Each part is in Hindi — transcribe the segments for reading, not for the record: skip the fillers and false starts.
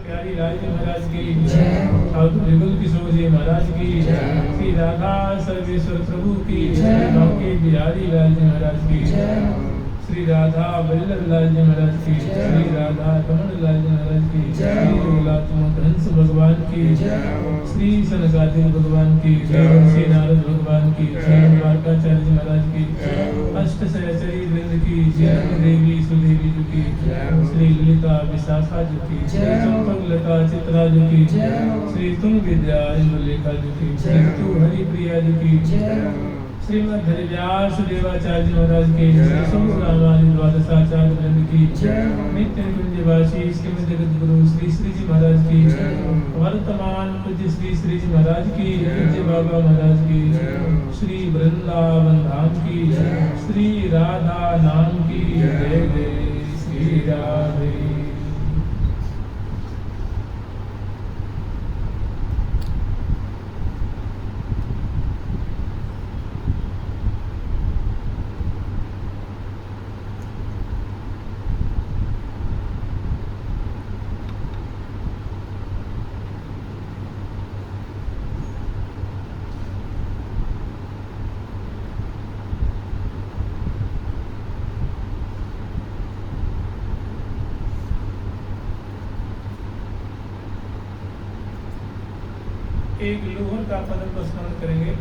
प्यारी लाल जी महाराज की ठाकुर जुगल किशोर जी महाराज की श्री राधा सर्वेश्वर प्रभु की के बिहारी लाल जी महाराज की श्री राधा वल्लभ लाल जी महाराज की श्री राधा कमल लाल जी महाराज की श्री लोलात्मक हंस भगवान की श्री सनकादिक भगवान की श्री नारद भगवान की श्री द्वारकाचार्य जी महाराज की अष्ट सहचरी वृंद की श्री देवी सुदेवी जी की श्री ललिता विशाखा जी की श्री चंपक लता चित्रा जी की श्री तुंग विद्या इंदुलेखा जी की श्री तु हरिप्रिया जी की श्रीमद हरिव्यास देवाचार्य महाराज की रामानी द्वादशाचार्य वृंद की नित्य निकुंजवासी श्रीमद जगत गुरु श्री श्री जी महाराज की वर्तमान पूज्य श्री श्री जी महाराज की पूज्य बाबा महाराज की श्री वृंदावन धाम की श्री राधा नाम की जय जय श्री राधे। एक लोहर का पदम को स्मरण करेंगे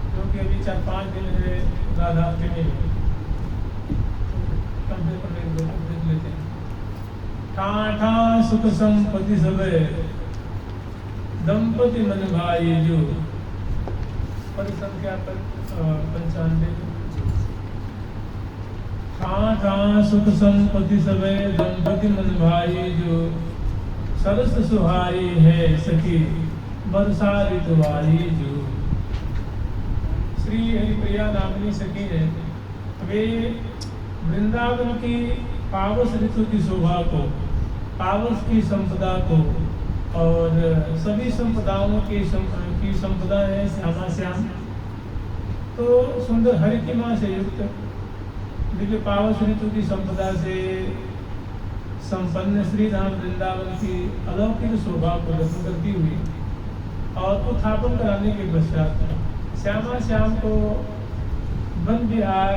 क्योंकि अभी 4-5 दिन है राधाष्टमी में। देख लेते हैं। ठाठा सुख संपत्ति सब दंपति मन भाई जो परिसंख्या पर 95। ठाठा सुख संपत्ति सब दंपति मन भाई जो सरस सुहाई है सखी बरसा ऋतुवाई जो। श्री हरिप्रिया नामनी सखी है, वे वृंदावन की पावस ऋतु की शोभा को, पावस की संपदा को और सभी संपदाओं की संपदा है श्यामा श्याम। तो सुंदर हरितिमा से युक्त दिव्य पावस ऋतु की संपदा से संपन्न श्री धाम वृंदावन की अलौकिक शोभा को दर्शन करती हुई और उत्थापन कराने के पश्चात श्यामा श्याम को वन विहार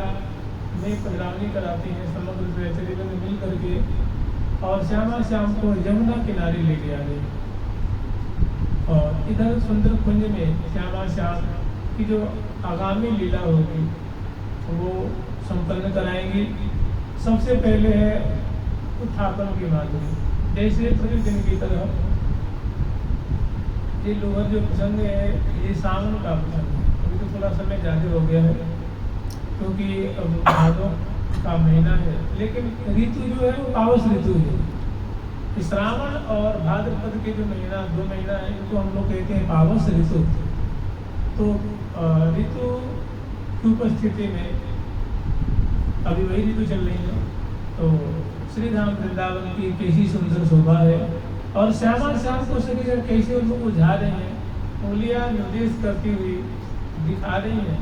में पधरावनी कराती हैं समग्र सहचरी में मिल करके, और श्यामा श्याम को यमुना किनारे ले गया गए और इधर सुंदर कुंज में श्यामा श्याम की जो आगामी लीला होगी वो संपन्न कराएंगी। सबसे पहले है उत्थापन की माधुरी, जैसे प्रतिदिन की तरह ये लोहर जो प्रसंग है ये सावन का प्रसंग है। अभी तो थोड़ा समय ज़्यादा हो गया है क्योंकि अब भादों का महीना है, लेकिन ऋतु जो है वो पावस ऋतु है। श्रावण और भाद्रपद के जो महीना 2 महीना है इनको हम लोग कहते हैं पावस ऋतु। तो ऋतु की उपस्थिति में अभी वही ऋतु चल रही है। तो श्री धाम वृंदावन की कैसी सुंदर शोभा है और श्यामा श्याम को सभी कैसे उनको बुझा रहे हैं, उंगलियां निर्देश करती हुई दिखा रही हैं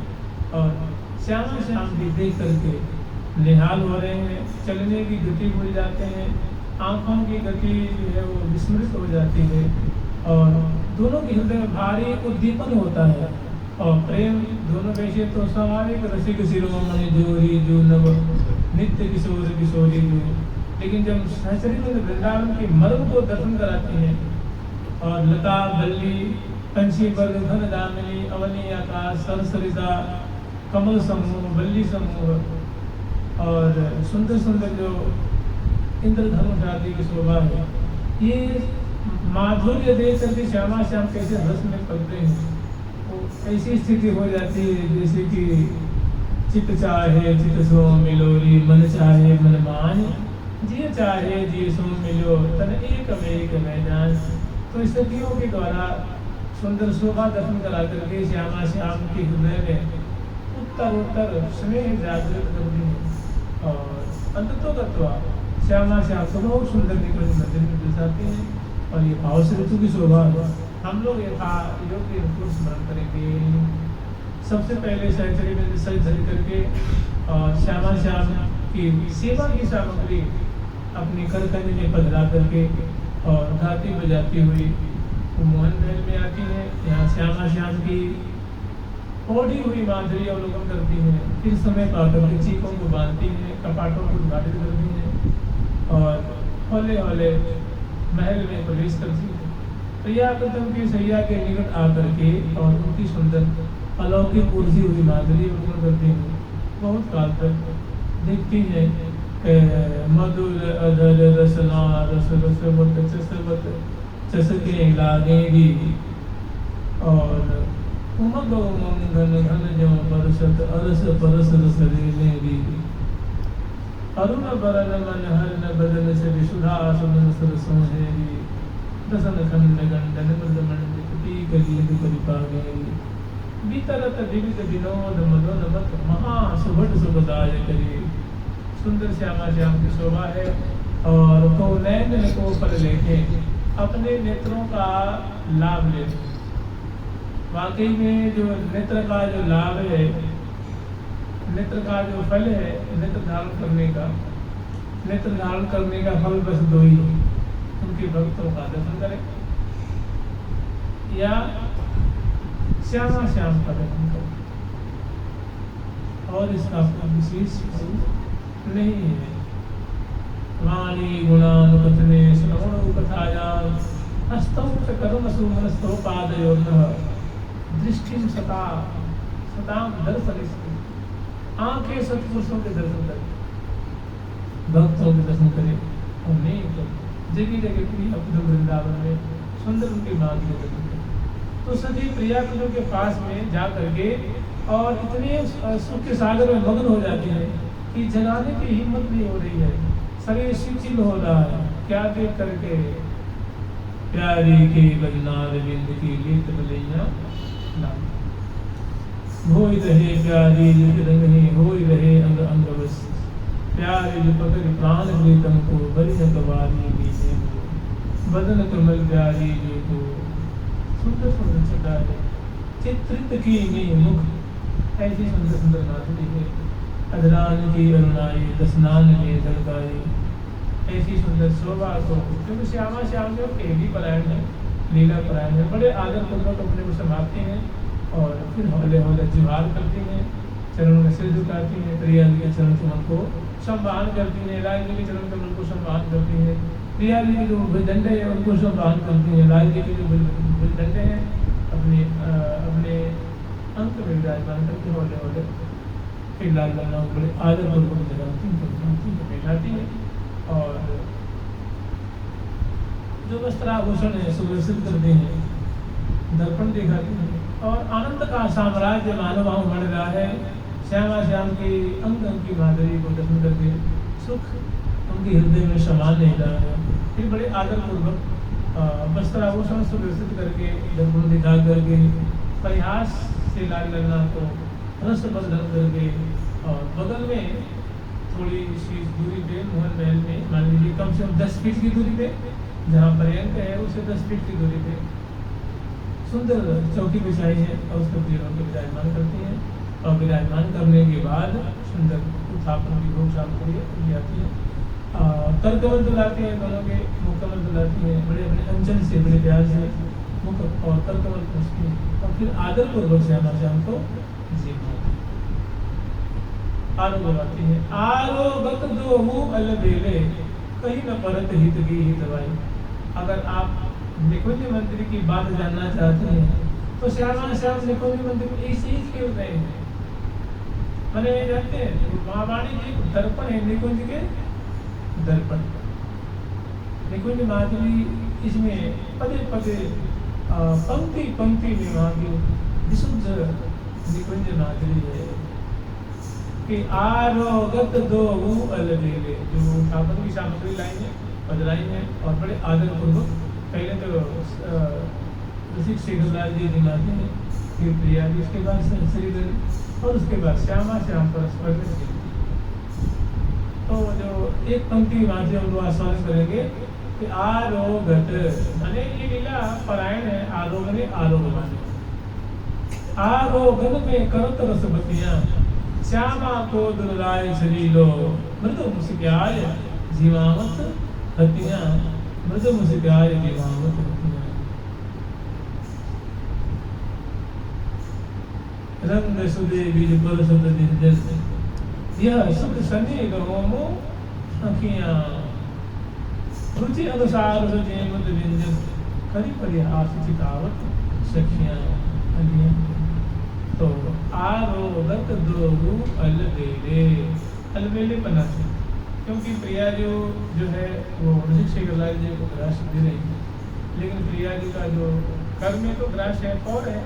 और श्यामा श्याम भी देख करके निहाल हो रहे हैं। चलने की गति भूल जाते हैं, आंखों की गति जो है वो विस्मृत हो जाती है और दोनों के हृदय में भारी उद्दीपन होता है और प्रेम दोनों कैसे तो स्वाभाविक रसिक शिरोमणि जोरी जो नव नित्य किशोर किशोरी जो। लेकिन जब सहचरी में वृंदावन के मर्म को दर्शन कराते हैं और लता बल्ली पंछी वर्ग घन दामिनी अवनी आकाश सरसरिता कमल समूह बल्ली समूह और सुंदर सुंदर जो इंद्रधनुष आदि की शोभा है, ये माधुर्य देख करके श्यामा श्याम कैसे रस में पलते हैं। तो ऐसी स्थिति हो जाती है जैसे कि चित चाहे चित सो मिलोरी मन चाहे मन मान जिय चाहे जिय सो मिलो तन एक में जान। तो स्थितियों के द्वारा सुंदर शोभा दर्शन करा करके श्यामा श्याम के हृदय में उत्तर स्नेह जागृत करती है और अंततोगत्वा श्यामा श्याम को बहुत सुंदर निकल मंदिर में दर्शाते हैं। और ये पावस ऋतु की शोभा हम लोग यथा योग्य स्मरण करेंगे। सबसे पहले सहचरी में सज धर करके और श्यामा श्याम की सेवा की सामग्री अपनी करकंज में पधरा करके और गाती बजाती हुई वो मोहन महल में आती है। यहाँ श्यामा श्याम की ओढ़ी हुई माधुरी अवलोकन करती है। फिर समय पाकर के चीखों को बांधती है, कपाटों को उद्घाटित करती है और हौले हौले महल में प्रवेश करती है। प्रिया प्रथम की सैया के निकट आकर के और उनकी सुंदर अलौकिक उर्जी हुई माधुरी अवलोकन करती है। बहुत काल तक देखती है मधुर अधर रसना रस रसवत चसवत चसके लागेगी और उमग उमंग घन घन जो बरसत अरस परस रस रेगी अरुण बरन मन हरन बदन से विशुद्धा सुमन सरसों हेगी दसन खंड गंडन मृद मंडित टीक लीद परिपागेगी बीतरत विविध विनोद मदन मत महा सुभट सुखदाय करी। सुंदर श्यामा श्याम की शोभा है और तो नैन को पर लेके अपने नेत्रों का लाभ ले। वाकई में जो नेत्र का जो लाभ है, नेत्र का जो फल है, नेत्र धारण करने का, नेत्र धारण करने का फल बस दो ही, उनके भक्तों का दर्शन करें या श्यामा श्याम का दर्शन करें, और इसका कोई विशेष फल नहीं है। वाणी गुणानुकथने श्रवणो कथायां हस्तौ च कर्मसु मनस्थो पादयोर्नः दृष्टिं सतां दर्शनिस्ति। आंखें सत्पुरुषों के दर्शन करें, भक्तों के दर्शन करें और नहीं तो जगह जगह की अपने वृंदावन में सुंदर उनके मार्ग के दर्शन करें। तो सभी प्रियाजनों के पास में जा करके और इतने सुख के सागर में मग्न हो जाती है कि जगाने की हिम्मत नहीं हो रही है, शरीर शिथिल हो रहा है। क्या देख करके प्यारी के बजनार बिंद की लेत बलैया होई रहे प्यारी रंग होई रहे अंग अंग बस प्यारे जो पकड़ प्राण प्रीतम को बलि न कवारी बीजे बदन कमल प्यारी जो को सुंदर सुंदर चटाए चित्रित की नहीं मुख ऐसी सुंदर सुंदर माधुरी है। अधरान की अरुणाई दसनान में झलकाई ऐसी सुंदर शोभा को, क्योंकि श्यामा श्याम जो केली परायण है, लीला परायण है, बड़े आदर पूर्वक अपने को समाप्ति हैं और फिर हौले हौले जुहार करती हैं, चरणों में सिर झुकाती हैं, प्रिया जी के चरण कमल को सम्मान करती हैं, लाल जी के चरण कमल को सम्मान करती हैं, प्रिया जी के जो भुजदंडे हैं उनको सम्मान करती हैं, लाल जी के जो भुजदंडे हैं अपने अंक में विराजमान करके हौले हौले फिर लाल लाल बड़े आदर पूर्वक जगाती बैठाती है और जो वस्त्राभूषण है सुव्यवस्थित करते हैं, दर्पण दिखाते हैं और आनंद का साम्राज्य मानव वहाँ बढ़ रहा है। श्यामा श्याम की अंग अंग की माधुरी को दर्शन करके सुख उनके हृदय में समान नहीं रहा है। फिर बड़े आदर पूर्वक वस्त्राभूषण सुव्यवस्थित करके दर्पण दिखा करके परिहास से लाल ललना को रस बंधन करके और बगल में थोड़ी सी दूरी पे मोहन महल में मान लीजिए कम से कम 10 फीट की दूरी पे, जहाँ पर्यंक है उसे 10 फीट की दूरी पे सुंदर चौकी बिछाई है और उसको प्रियों को विराजमान करती हैं और विराजमान करने के बाद सुंदर उत्थापन की भोग सामग्री आती है। करकमल दुलाती है, दोनों के मुकमल दुलाती है, बड़े अपने अंचल से बड़े प्यार से मुख और करकमल पूछती है और फिर आदर पूर्वक श्यामा श्याम को आरोगती है। आरोगत जो हूँ अलबेले कहीं न परत हित की ही दवाई। अगर आप निकुंज मंदिर की बात जानना चाहते हैं तो श्यामा श्याम निकुंज मंदिर में इसी क्यों गए हैं, मैंने जानते हैं महावाणी जी दर्पण है, निकुंज के दर्पण, निकुंज माधुरी इसमें पदे पदे पंक्ति पंक्ति में वहाँ की विशुद्ध निकुंज माधुरी है कि आरोगत दो अलबेले, जो उत्थापन की सामग्री लाई है बदलाई है और बड़े आदर पूर्वक पहले तो रसिक शेखरलाल जी दिखाते हैं, फिर प्रिया जी, उसके बाद श्रीधर और उसके बाद श्यामा श्याम परस्पर में। तो जो एक पंक्ति वहाँ से हम लोग आस्वादन करेंगे कि आरोगत माने ये लीला परायण है, आरोगने आरोगवान, आरोगन में करत रसवतियाँ श्यामा को दुलाय सलीलो मृदु मुस्काय जीवावत हतियाँ मृद मुस्काय जीवावत हतियाँ। रंग सुदे बीज पर सद दिंजन यह सुख सने गहोमो अखियाँ रुचि अनुसार सुजे मत व्यंजन करी परिहास चितावत सखियाँ अलियाँ। तो आरोगत दोहु अलबेले अलबेले पना से, क्योंकि प्रिया जो है वो ऋषिक शेखरलाल जी को ग्रास दे रही है, लेकिन प्रिया जी का जो कर्म में तो ग्रास है और है,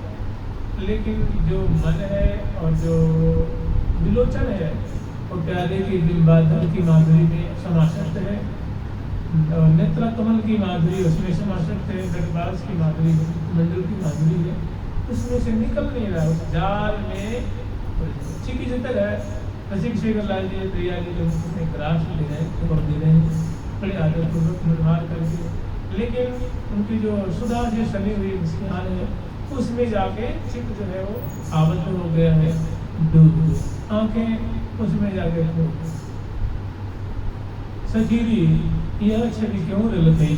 लेकिन जो मन है और जो विलोचन है वो प्यारे की बिंबाधर की माधुरी में समासक्त है, नेत्र कमल की माधुरी उसमें समासक्त है, गढ़बास की माधुरी मंडल की माधुरी है, उसमें से निकल नहीं रहा, उस जाल में चिकी जितर है। ऋषिक शेखरलाल जी प्रिया जी जो उसमें ग्रास दे रहे हैं, खबर दे रहे हैं बड़े आदरपूर्वक निर्माण करके, लेकिन उनकी जो सुधा से सनी हुई मुस्कान है उसमें जाके चित्त जो है वो आबद्ध हो गया है, डूब आंखें उसमें जाके खो। सखीरी यह छवि क्यों रल गई,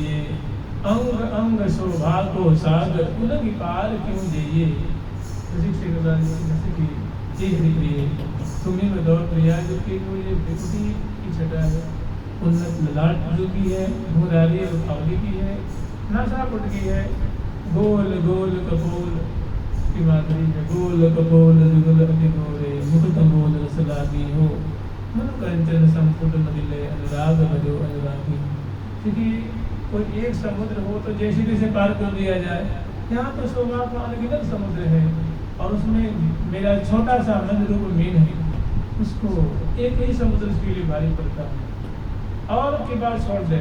अंग अंग शोभा को सागर उलगी पार क्यों जाइए। ऋषिक शेखरलाल जी की तुम्हें में दौड़ प्रिया जो कि मुझे बेटी की छटा है, उन्नत ललाट जो की है, मुरारी रुखावली की है, नासापुट की है, गोल गोल कपोल की माधुरी है, गोल कपोल जुगल अति गोरे मुख कपोल रसलागी हो मन कंचन संपुट मदिले अनुराग भजो अनुरागी। क्योंकि कोई एक समुद्र हो तो जैसे जैसे पार कर दिया जाए, यहाँ पर शोभा का अनगिनत समुद्र है और उसमें मेरा छोटा सा मन रूप मीन है, उसको एक ही समुद्र के लिए भारी पड़ता है। और की बात छोड़ दे,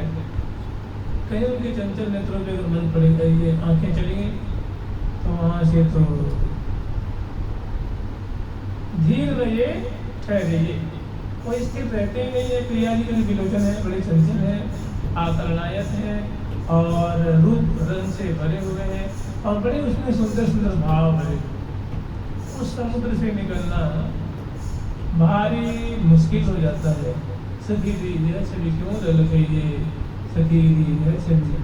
कहीं उनके चंचल नेत्रों पे अगर मन पड़ेगा, ये आंखें चलेंगी तो वहाँ से तो धीर रहिए ठहरिए, वो स्थिर रहते ही नहीं है। प्रिया जी के विलोचन है, बड़े चंचल है, आकर्णायत है और रूप रंग से भरे हुए हैं और बड़े उसमें सुंदर सुंदर भाव भरे। उस समुद्र से निकलना भारी मुश्किल हो जाता है। सखी दीजिए छवि क्यों रल गई, सखी दीजिए छवि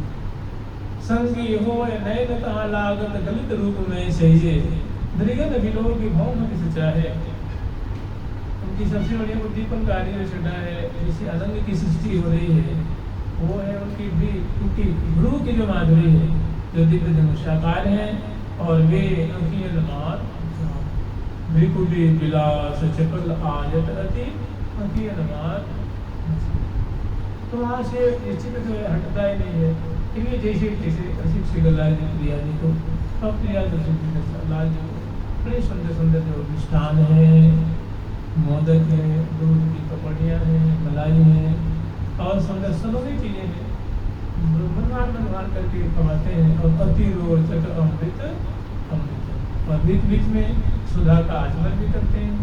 संगी हो नयन कहाँ लागत गलित रूप में सही, दृगन विलोक भौम किस चाहे। उनकी सबसे बड़ी उद्दीपन कार्य छटा है, जिससे अनंग की सृष्टि हो रही है, वो है उनकी भ्रू की जो माधुरी है, जो दिव्य धनुषाकार है और वे अंकिय नमार भ्रिकुटी विलास चपल आयत अति अंकिय नमार। तो वहाँ से निश्चित जो है हटता ही नहीं है। फिर ये जैसे जैसे ऋषिक शेखरलाल जी प्रिया जी को और प्रिया लाल जी को बड़े सुंदर सुंदर जो मिष्ठान है, मोदक है, दूध की कपड़ियाँ हैं, मलाई है और सुंदर सलोनी चीज़ें हैं, मनवान करके कमाते हैं। और अति रोचक अमृत अमृत और बीच बीच में सुधा का आचमन भी करते हैं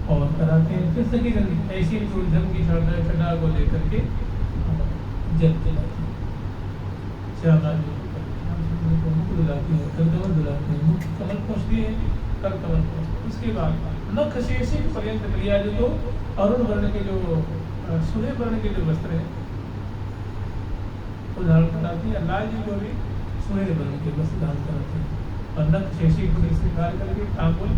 और कराते हैं। फिर सभी ऐसी धन की छटा को लेकर के जल दिलाते हैं, श्यामा जी को मुख धुलाती है, कर कमल धुलाते हैं, मुख कमल पहुँचती है, कर कमल पहुँचती। उसके बाद नख शेषिक पर्यंत प्रिया जी को अरुण वर्ण के जो सूर्य वर्ण के जो वस्त्र हैं वो धारण कराती है। लाल जी को भी सूर्य वर्ण के वस्त्र धारण कराते हैं और नख शेषिक को श्रृंगार करके काबुल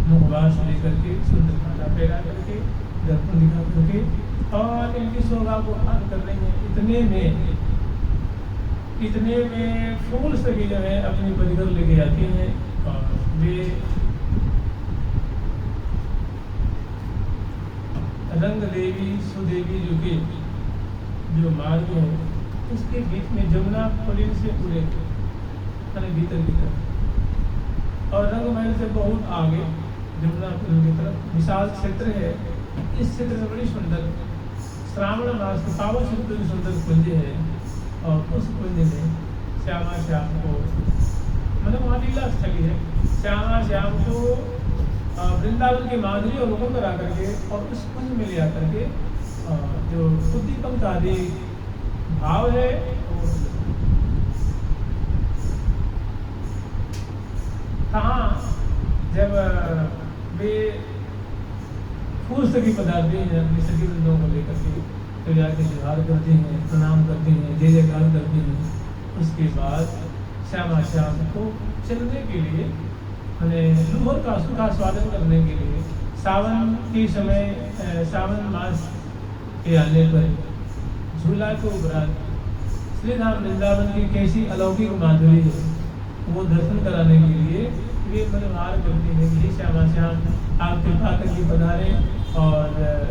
मुखवास लेकर के सुंदर माला पहरा करके दर्पण दिखा करके और इनकी शोभा को हार कर रही है। इतने में फूल सभी जो है अपनी परिकर लेके आती हैं और वे रंग देवी सुदेवी जो के जो मार्ग है उसके बीच में जमुना पुलिन से पूरे भीतर की तरफ और रंगमहल से बहुत आगे जमुना पुलिन की तरफ विशाल क्षेत्र है। इस क्षेत्र में बड़ी सुंदर श्रावण मास के पावन क्षेत्र में सुंदर कुंज है और उस कुंज में श्यामा श्याम को मतलब वहाँ लीला स्थली है। श्यामा श्याम को वृंदावन की माधुरी और हुक्म करा करके और उस कुंज में ले आकर के जो उद्दीपन का आदि भाव है कहाँ जब वे फूल सभी पदार्थ हैं अपनी सभी वृंदों को लेकर के तो जाके जोहार करते हैं, प्रणाम करते हैं, जय जयकार करते हैं। उसके बाद श्यामा श्याम को चलने के लिए लूहर का स्वागत करने के लिए सावन के समय सावन मास के आने पर झूला के उपरांत श्री धाम वृंदावन की कैसी अलौकिक माधुरी है वो दर्शन कराने के लिए वे मनोहार करते हैं कि श्यामा श्याम आप कृपा करके पधारे और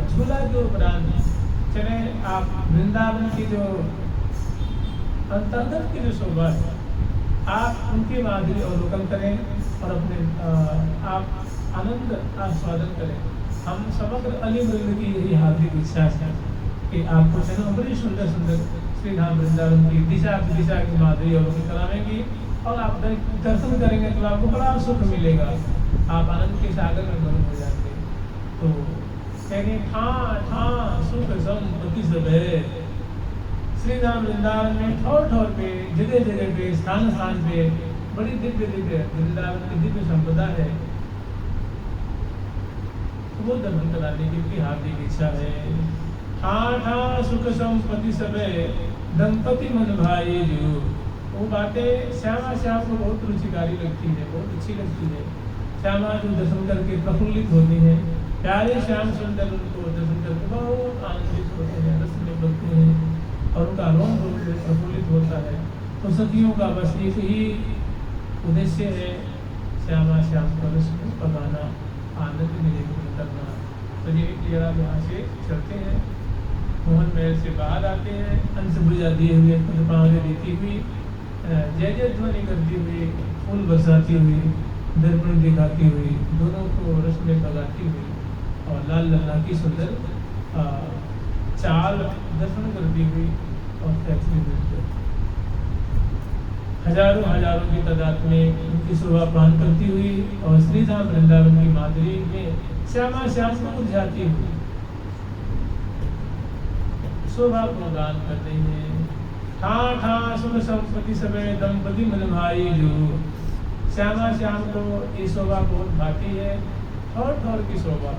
झूला के उपरांत चले आप वृंदावन की जो अंतर्गत की जो शोभा है आप उनकी माधुरी अवलोकन करें और अपने आप आनंद आस्वादन करें। हम समग्र अली वृंद की यही हार्दिक इच्छा है कि आपको चलो बड़ी सुंदर सुंदर श्री धाम वृंदावन की दिशा की माधुरी अवलोकन करावेंगी और आप दर्शन करेंगे तो आपको बड़ा सुख मिलेगा, आप आनंद के सागर में मग्न हो जाएंगे। तो कहेंगे ठां सुख संपत्ति सब है। श्री धाम वृंदावन में ठौर पे जगह पे स्थान पे बड़ी दिव्य वृंदावन की दिव्य संपदा है, वो दर्शन कराने की भी हार्दिक इच्छा है। ठां सुख संपत्ति सब दंपति मन भाई जो वो बातें श्यामा श्याम को बहुत रुचिकारी लगती है, बहुत अच्छी लगती है। श्यामा जो दर्शन करके प्रफुल्लित होती है, प्यारे श्याम सुंदर उनको दर्शन करके बहुत आनंदित होते हैं, रस में बढ़ते हैं और उनका रोम प्रफुल्लित होता है। तो सखियों का बस एक ही उद्देश्य है, श्यामा श्याम का रस को पकाना, आनंद निवेदन करना। तो ये आप यहाँ से चलते हैं, मोहन महल से बाहर आते हैं, अंश बुझा दिए हुए पाँवले देती हुई, जय जय ध्वनि करती हुई, फूल बरसाती हुई, दर्पण दिखाती हुई, दोनों को रस में पकाती हुई और लाल लल्ला की सुंदर चाल दर्शन करती हुई और फैक्ट्री मिलते हजारों की तादाद में उनकी शोभा पान करती हुई और श्री धाम वृंदावन की माधुरी में श्यामा श्याम को उलझाती हुई शोभा को गान करते हैं। ठां सुख संपत्ति समय दंपति मन भाई जो श्यामा श्याम को ये शोभा बहुत भाती है, ठौर की शोभा।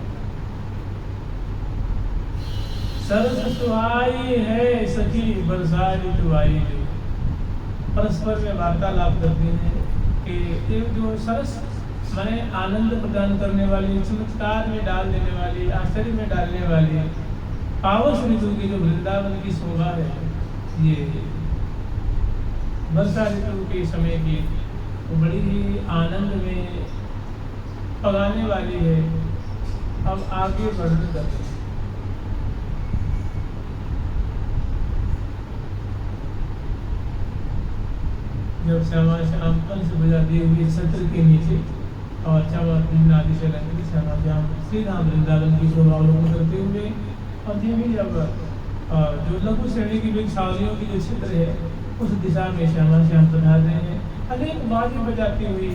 सरस सुहाई है सखी बरसाई ऋतुआई जो परस्पर में वार्तालाप करते हैं कि ये जो सरस माने आनंद प्रदान करने वाली, चमत्कार में डाल देने वाली, आश्चर्य में डालने वाली पावस ऋतु की जो वृंदावन की शोभा है, ये वर्षा ऋतु के समय की बड़ी ही आनंद में पगाने वाली है। अब आगे वर्णन करते हैं। जब श्यामा श्याम कंस बजा दिए हुए छत्र के नीचे और चावल आदि से लगे श्यामा श्याम श्री धाम वृंदावन की शोभा अवलोकन करते हुए और भी जब जो लघु श्रेणी की भिक्षावलियों की जो क्षेत्र है उस दिशा में श्यामा श्याम पधार रहे हैं। अनेक बाजे बजाती हुई,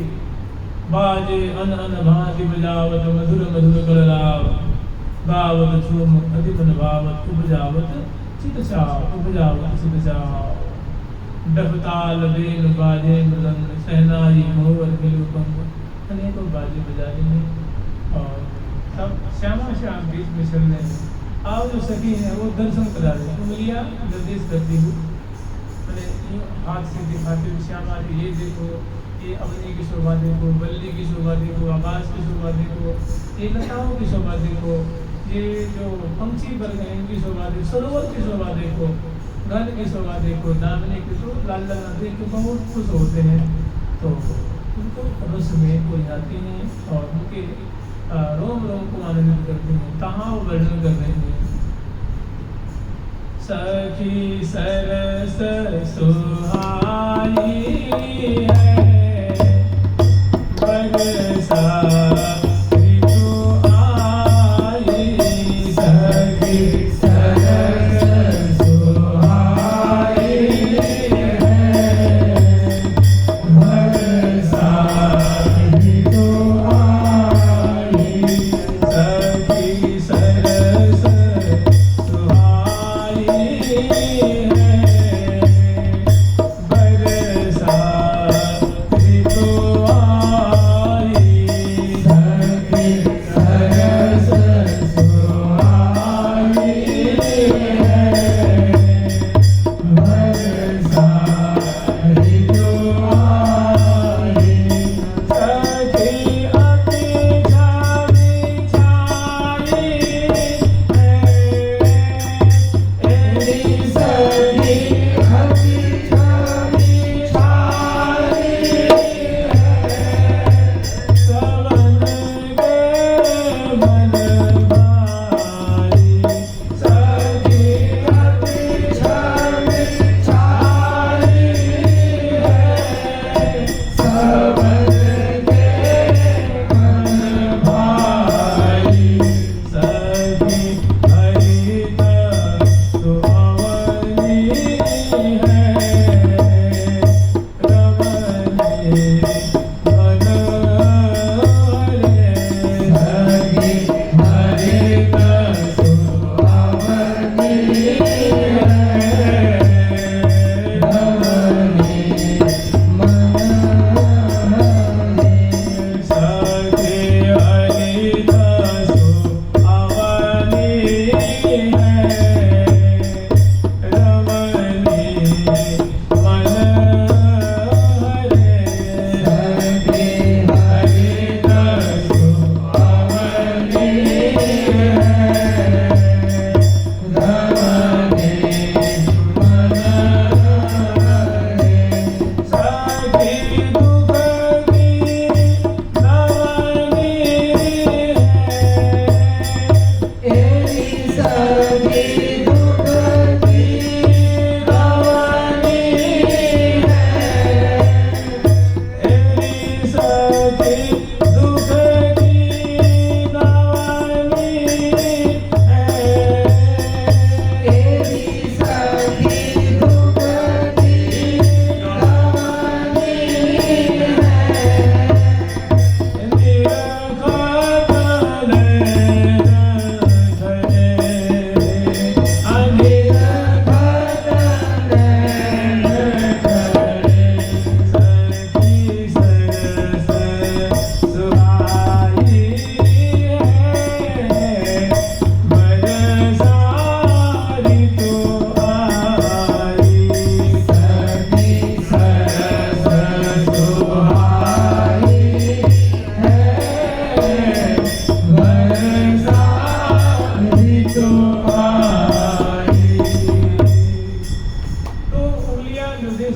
बाजे अन भांति बजावत मधुर मधुर कलराव, गावत झूम अति मन भावत उपजावत चित चाव, उपजावत चित चाव। डफताल बेल बाजे मृदंग सहनाई मोहर मिलुपंग, अनेकों बाजे बजा रहे हैं और सब श्यामा श्याम बीच में चल रहे हैं। और जो सखी है वो दर्शन करा रहे हैं, उंगलियां निर्देश करती हुई मैंने हाथ से दिखाते हुए श्यामा जी ये देखो, ये अवनी की शोभा देखो, बल्ली की शोभा देखो, आकाश की शोभा देखो, ये लताओं की शोभा देखो, ये जो पंछी वर्ग है इनकी शोभा देखो, सरोवर की शोभा देखो, घर की शोभा देखो, दामने की। तो लाल लाल देख के बहुत खुश होते हैं, तो उनको रस में उलझाते हैं और उनके रोम रोम को आनंदित करते हैं। कहाँ वो वर्णन कर रहे हैं, सखी सरस सुहाई है बरसा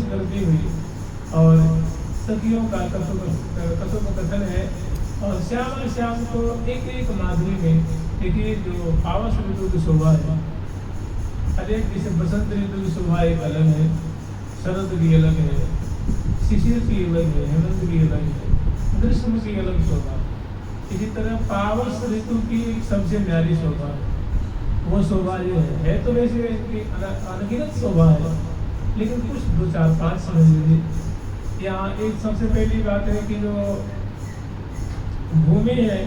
प्रवेश करती हुई और सखियों का कथोपकथन है। और श्याम श्याम को एक एक माधुरी में देखिए, जो पावस ऋतु की शोभा है, हर एक जैसे बसंत ऋतु की शोभा एक अलग है, शरद की अलग है, शिशिर की अलग है, हेमंत की अलग है, ग्रीष्म की अलग शोभा। इसी तरह पावस ऋतु की सबसे न्यारी शोभा, वो शोभा जो है तो वैसे अनगिनत शोभा है, लेकिन कुछ 2 4 5 समझ लीजिए। यहाँ एक सबसे पहली बात है कि जो भूमि है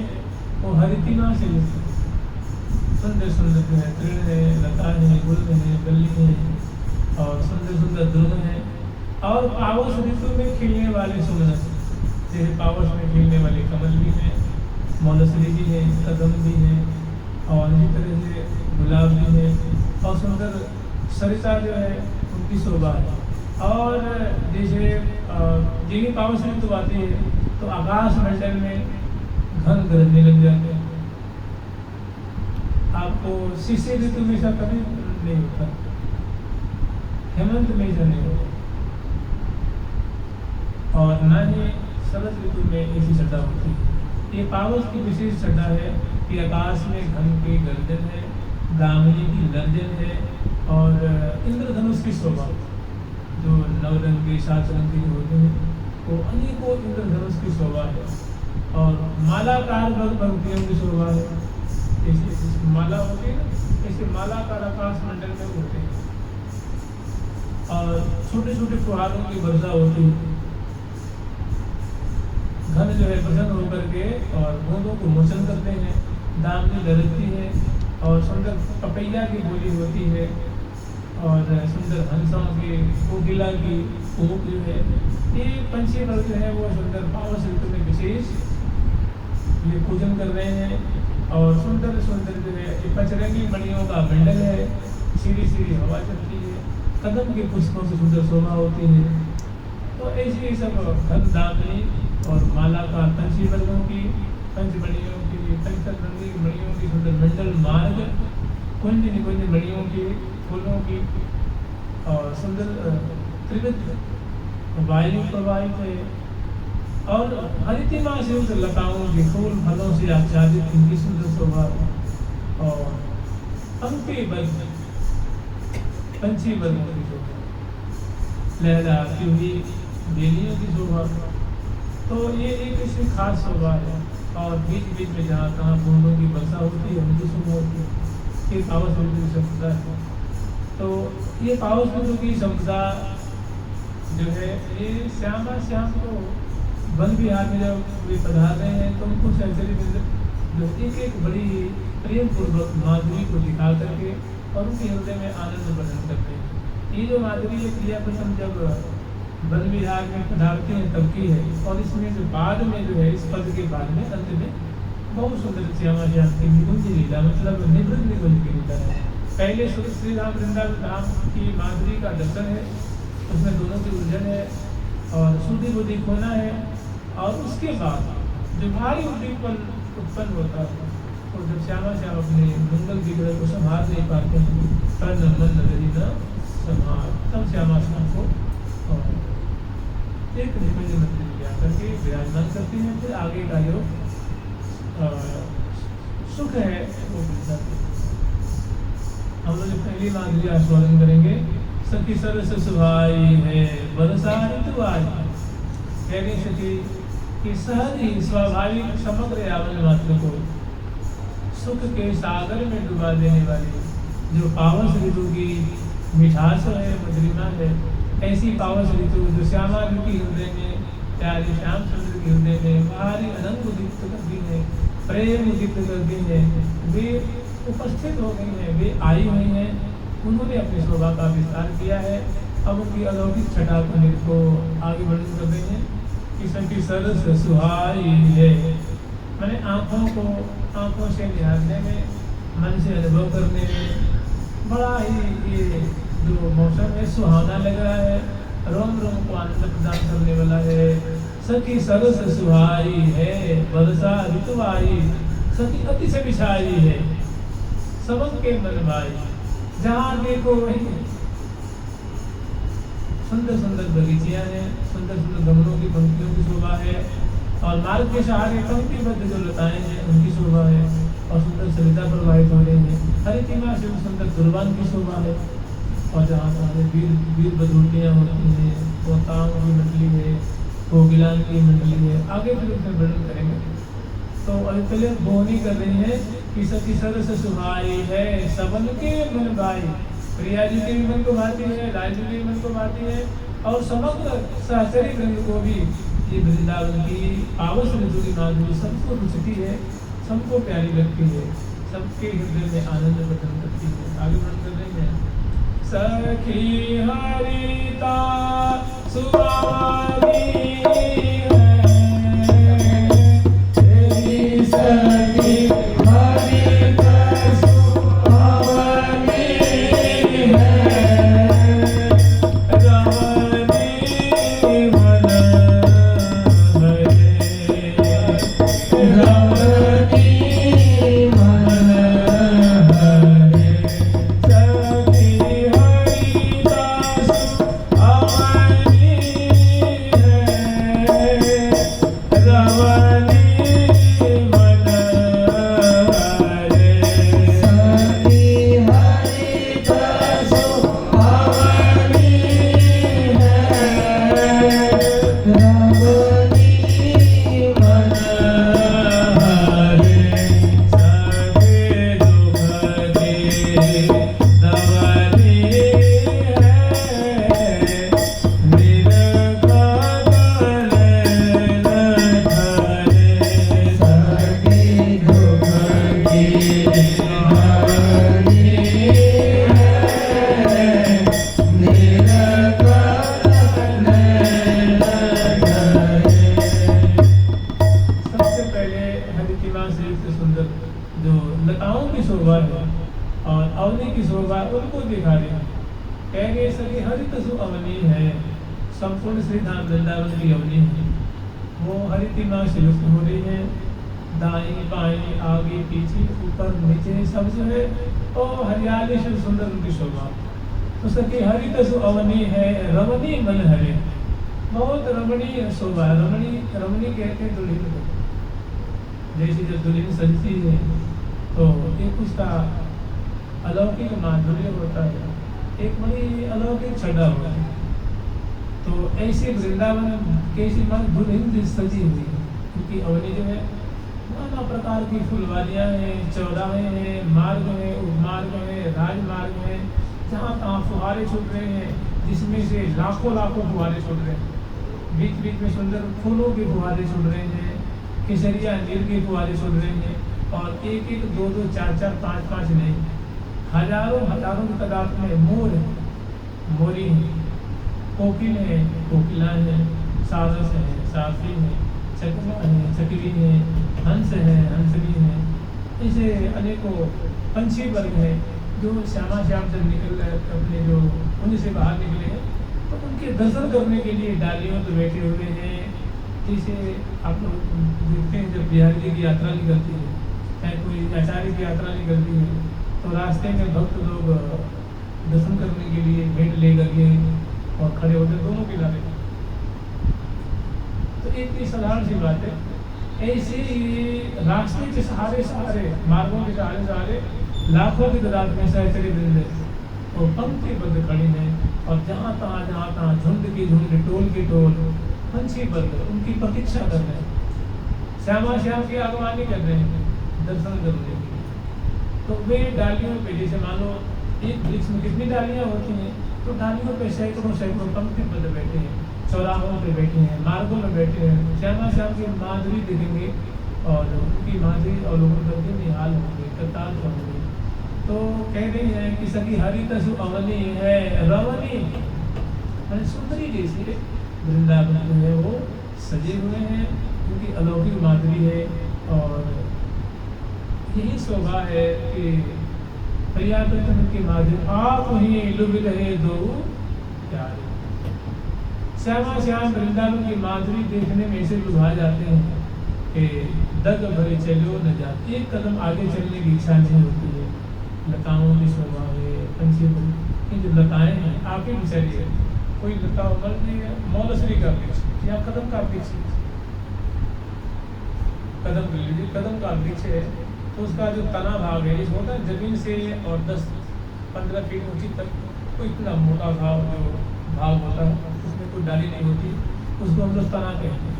वो हरितिमा से सुंदर सुंदर है, तृण है, लता है, गुल है, बल्ली है और सुंदर सुंदर ध्रुव है। और पावस ऋतु में खिलने वाले सुंदर, जैसे पावस में खिलने वाले कमल भी है, मौलसरी भी है, कदम भी है और इसी तरह से गुलाब भी है और सुंदर सरिता जो है उनकी शोभा है। और जैसे जिन्हीं पावस ऋतु आती है तो आकाश मंडल में घन गरजने लग जाते हैं। आपको शिशिर ऋतु में ऐसा कभी नहीं होता, हेमंत में ऐसा नहीं होता और न ही शरद ऋतु में ऐसी छटा होती है। ये पावस की विशेष छटा है कि आकाश में घन की गर्जन है, दामिनी की गर्जन है और इंद्रधनुष की शोभा, जो 9 रंग के 7 रंग के होते हैं वो अनेकों इंद्रधनुष की शोभा है। और मालाकार पंक्तियों की शोभा है, जैसे माला होती है ना, ऐसे मालाकार आकाश मंडल में होते हैं और छोटे छोटे फुहारों की वर्षा होती है। घन जो है प्रसन्न होकर के और बूंदों को मोचन करते हैं, दामिनी लहरती है और सुंदर पपैया की बोली होती है और सुंदर हंसों की, कोकिला की कूक जो है, ये पंछी वर्ग जो है वो सुंदर पावस ऋतु में विशेष ये पूजन कर रहे हैं। और सुंदर सुंदर जो है ये पचरंगी मणियों का मंडल है, सीधी सीधी हवा चलती है, कदम के पुष्पों से सुंदर शोभा होती है। तो ऐसे ही सब घन दामिनी और मालाकार पंछी वर्गों की, पंचमणियों की, पंचरंगी मणियों की सुंदर मंडल मार्ग, कुंज निकुंज मणियों की, फूलों की और सुंदर त्रिविध वायु प्रवाहित है। और हरितिमा से उस लताओं के फूल फलों से आच्छादित इनकी सुंदर शोभा और पंक्ति वर्ग पंछी वर्गों की शोभा, लहराती हुई बेलियों की शोभा। तो ये एक ऐसी खास शोभा है। और बीच बीच में जहाँ कहाँ बूंदों की वर्षा होती है उनकी शोभा होती है। ये पावस ऋतु की संपदा है। तो ये पावस ऋतु की संपदा जो है ये श्यामा श्याम को वन विहार में जब वे पधार रहे हैं तो उनको सैंचरी जो एक एक बड़ी प्रेम पूर्वक माधुरी को दिखा करके और उनके हृदय में आनंद प्रदान करते हैं। ये जो माधुरी है प्रिया प्रथम जब वन विहार में पधारते हैं तब की है। और इसमें जो बाद में जो है इस पद के बाद में अंत में बहुत सुंदर श्यामा श्याम की निकुंज लीला, मतलब निवृत्त निकुंज की लीला है। पहले श्री राम वृंदावन धाम की माधुरी का दर्शन है, उसमें दोनों की उलझन है और शुद्धि बुद्धि खोना है। और उसके बाद जो भारी उद्दीपन उत्पन्न होता है और जब श्यामा श्याम अपने मंगल विग्रह को संभाल नहीं पाते हैं, तन मन नगरी न संभाल, तब श्यामा श्याम को एक निकुंज मंदिर में जाकर के विराजमान करती हैं। फिर आगे का जो सुख है वो मिलता है। हम लोग पहली माधुरी आस्वादन करेंगे। सखी सरस सुभाई है बरसा ऋतु आई, कह रही सखी कि सहज ही स्वाभाविक समग्र यावन मात्र को सुख के सागर में डुबा देने वाली जो पावस ऋतु की मिठास है, मधुरिमा है, ऐसी पावस ऋतु जो श्यामा की हृदय में, प्यारे श्याम सुंदर के हृदय में भारी अनंग उदित करती है, प्रेम उदित करती है, वे उपस्थित हो गई हैं, वे आई हुई हैं, उन्होंने अपनी शोभा का विस्तार किया है। अब उनकी अलौकिक छटा को आगे वर्णन कर रहे हैं कि सखी सरस सुहाई है, मैंने आँखों से निहारने में, मन से अनुभव करने में बड़ा ही ये जो मौसम है सुहाना लग रहा है, रोम रोम को आनंद प्रदान करने वाला है। सखी सरस सुहाई है बरसा ऋतु आई, सखी अति से बिछाई है सबक के मन भाई, जहाँ देखो वही सुंदर सुंदर बगीचियाँ हैं, सुंदर सुंदर गमलों की पंक्तियों की शोभा है, और मार्ग के सहारे पंक्तिबद्ध जो लताएं हैं उनकी शोभा है, और सुंदर सरिता प्रवाहित हो रही है। हरितिमा से सुंदर दुर्बान की शोभा है, और जहाँ तहाँ वीर वीर बधूटियाँ होती हैं, तोताओं की मंडली है, कोकिलान की मंडली है, आगे फिर उसमें वर्णन करेंगे। तो अभी पहले बोहनी कर रही है कि सती सरस सुहाई है सबन के मन भाई, प्रिया जी के भी मन को भाती है, राज जी के भी मन को भाती है, और समग्र सहचरी वृंद को भी ये वृंदावन की पावस ऋतु की माधुरी सबको रुचती है, सबको प्यारी लगती है, सबके हृदय में आनंद प्रदान करती है। आगे वर्णन कर रही है सखी हरिता सुहानी संपूर्ण श्री धाम वृंदावन की अवनी है, वो हरितिमा से युक्त हो रही है। दाएं बाएं आगे पीछे ऊपर नीचे सब जो है वो हरियाली से सुंदर उनकी शोभा। तो सखी हरित सु अवनी है रमणी मन हरे, बहुत रमणीय शोभा। रमणी कहते हैं दुल्हन को, जैसे जब दुल्हन सजती है तो एक उसका अलौकिक माधुर्य होता है, एक बड़ी अलौकिक छटा होता है। तो ऐसे वृंदावन कैसी मन दुल्हन सजी हुई है, क्योंकि अवनी जो है नाना प्रकार की फुलवारियाँ हैं, चौराहे हैं, मार्ग हैं, उपमार्ग हैं, राजमार्ग हैं, जहाँ तहाँ फुहारे छूट रहे हैं, जिसमें से लाखों लाखों फुहारे छूट रहे हैं। बीच बीच में सुंदर फूलों के फुहारे छूट रहे हैं, केसरिया नील के फुहारे छूट रहे हैं, और एक एक दो दो चार चार पाँच पाँच नहीं, हजारों हजारों की तादाद में मोर है, मोरी है, कोकिल है, कोकिला है, सारस है, साफी है, चकला है, चकली है, हंस है, हंसनी है, ऐसे अनेकों पंछी वर्ग है जो श्यामा श्याम जब निकल अपने जो कुंज से बाहर निकले हैं तो उनके दर्शन करने के लिए डालियों पर बैठे हुए हैं। जैसे आप लोग देखते हैं जब बिहारी जी की यात्रा निकलती है, चाहे कोई आचार्य की यात्रा निकलती है, तो रास्ते में भक्त लोग दर्शन करने के लिए भेंट लेकर के और खड़े होते दोनों किनारे। तो एक साधारण सी बात है, ऐसे ही रास्ते के सहारे सहारे मार्गों के सहारे सहारे लाखों की तादाद में सहचरी वृंद तो पंक्तिबद्ध खड़ी हैं, और जहाँ तहाँ झुंड की झुंड, टोल की टोल पंछी वर्ग उनकी प्रतीक्षा कर रहे हैं, श्यामा श्याम की आगवानी कर रहे हैं दर्शन करने के लिए। तो वे डालियों पे, जैसे मानो एक वृक्ष में कितनी डालियाँ होती हैं, तो डालियों पे सैकड़ों सैकड़ों पंक्तिबद्ध बैठे हैं, चौराहों पे बैठे हैं, मार्गों में बैठे हैं, श्यामा श्याम की माधुरी देखेंगे और उनकी माधुरी और लोगों के निहाल होंगे, कतार होंगे। तो कह रही है कि सखी हरि तसु अवनी है रवनी, मैंने सुंदरी जैसे वृंदावन जो है वो सजे हुए हैं, क्योंकि अलौकिक माधुरी है। और यही शोभा है कि प्रियातन की माधुरी आप ही लुभ रहे दो प्यारे। श्यामा श्याम वृंदावन की माधुरी देखने में ऐसे लुभा जाते हैं कि दग भरे चलो न जाते, एक कदम आगे चलने की इच्छा नहीं होती है। लताओं की शोभा है, पंछी की जो लताएं हैं आप ही बिचारी है, कोई लता उमल जी मौलसरी का वृक्ष या कदम का वृक्ष, कदम ले लीजिए, कदम का वृक्ष है तो उसका जो तना भाग है, इस होता है जमीन से और 10-15 फीट ऊंची तक कोई इतना मोटा भाग जो भाग होता है, उसमें कोई डाली नहीं होती, उसको हम लोग तना कहते हैं।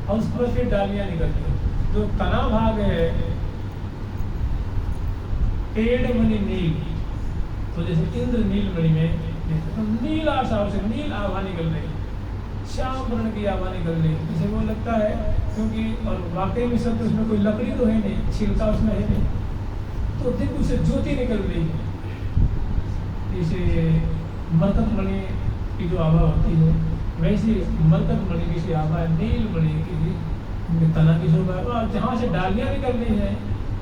और उस पर फिर डालियां निकलती हैं। जो तना भाग है पेड़ मणि नील, तो जैसे इंद्र नील मणि में तो नील आशा से नील आभा निकल रही, श्याम वर्ण की आभा निकल रही, इसे वो लगता है क्योंकि और वाकई में सब उसमें कोई लकड़ी तो है नहीं, छिलका उसमें है नहीं, तो देखो उसे ज्योति निकल रही है। जैसे मरकत मणि की जो आभा होती है वैसे मरकत मणि की सी आभा है, नील मणि की तना की शोभा है। जहाँ से डालियाँ निकल रही हैं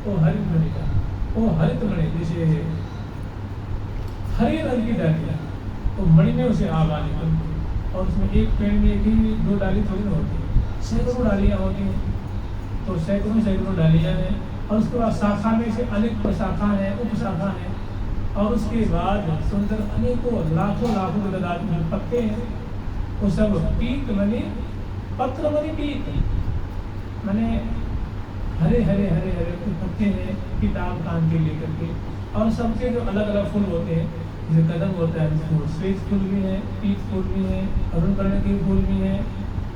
वो हरित मणि का, वो हरित मणि जैसे हरे रंग की डालियाँ, तो मणि में उसे आभा निकलती है। और उसमें एक पेड़ में एक ही 2 डाली थोड़ी ना होती है, सैकड़ों डालियाँ होती हैं, तो सैकड़ों डालियाँ हैं। और उसके बाद शाखा में से अनेक प्रशाखा है, उपशाखा है, और उसके बाद सुंदर अनेकों लाखों की तादाद में पत्ते हैं, वो सब पीत मणि पत्र मणि पीत माने हरे हरे पत्ते हैं किताब कान के लेकर के। और सबके जो अलग अलग फूल होते हैं, जैसे कदम होता है फूल, श्वेत फूल भी है, पीत फूल भी है, अरुण वर्ण के फूल भी है,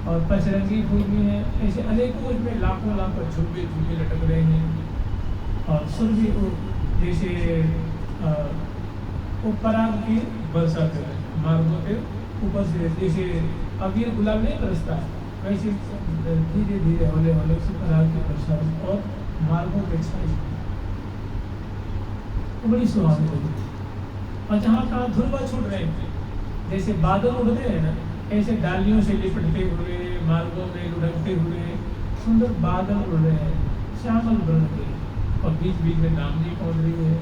और पचरंगी फूल भी है, ऐसे अनेकों उसमें लाखों झुब्बे लटक रहे हैं। और सुर भी जैसे पराग की वर्षा कर रहे हैं, मार्गों के ऊपर से जैसे अबीर गुलाब नहीं बरसता है, वैसे धीरे धीरे हौले से पराग की वर्षा और मार्गों के छाई बड़ी सुहावनी होती है। और जहाँ कहाँ ध्रुवा छूट रहे हैं, जैसे बादल उड़ते हैं ना, ऐसे डालियों से लिपटते हुए मार्गों में लुढ़कते हुए सुंदर बादल उड़ रहे हैं श्यामल वर्ण के, और बीच बीच में नामनी पहुँच रही है,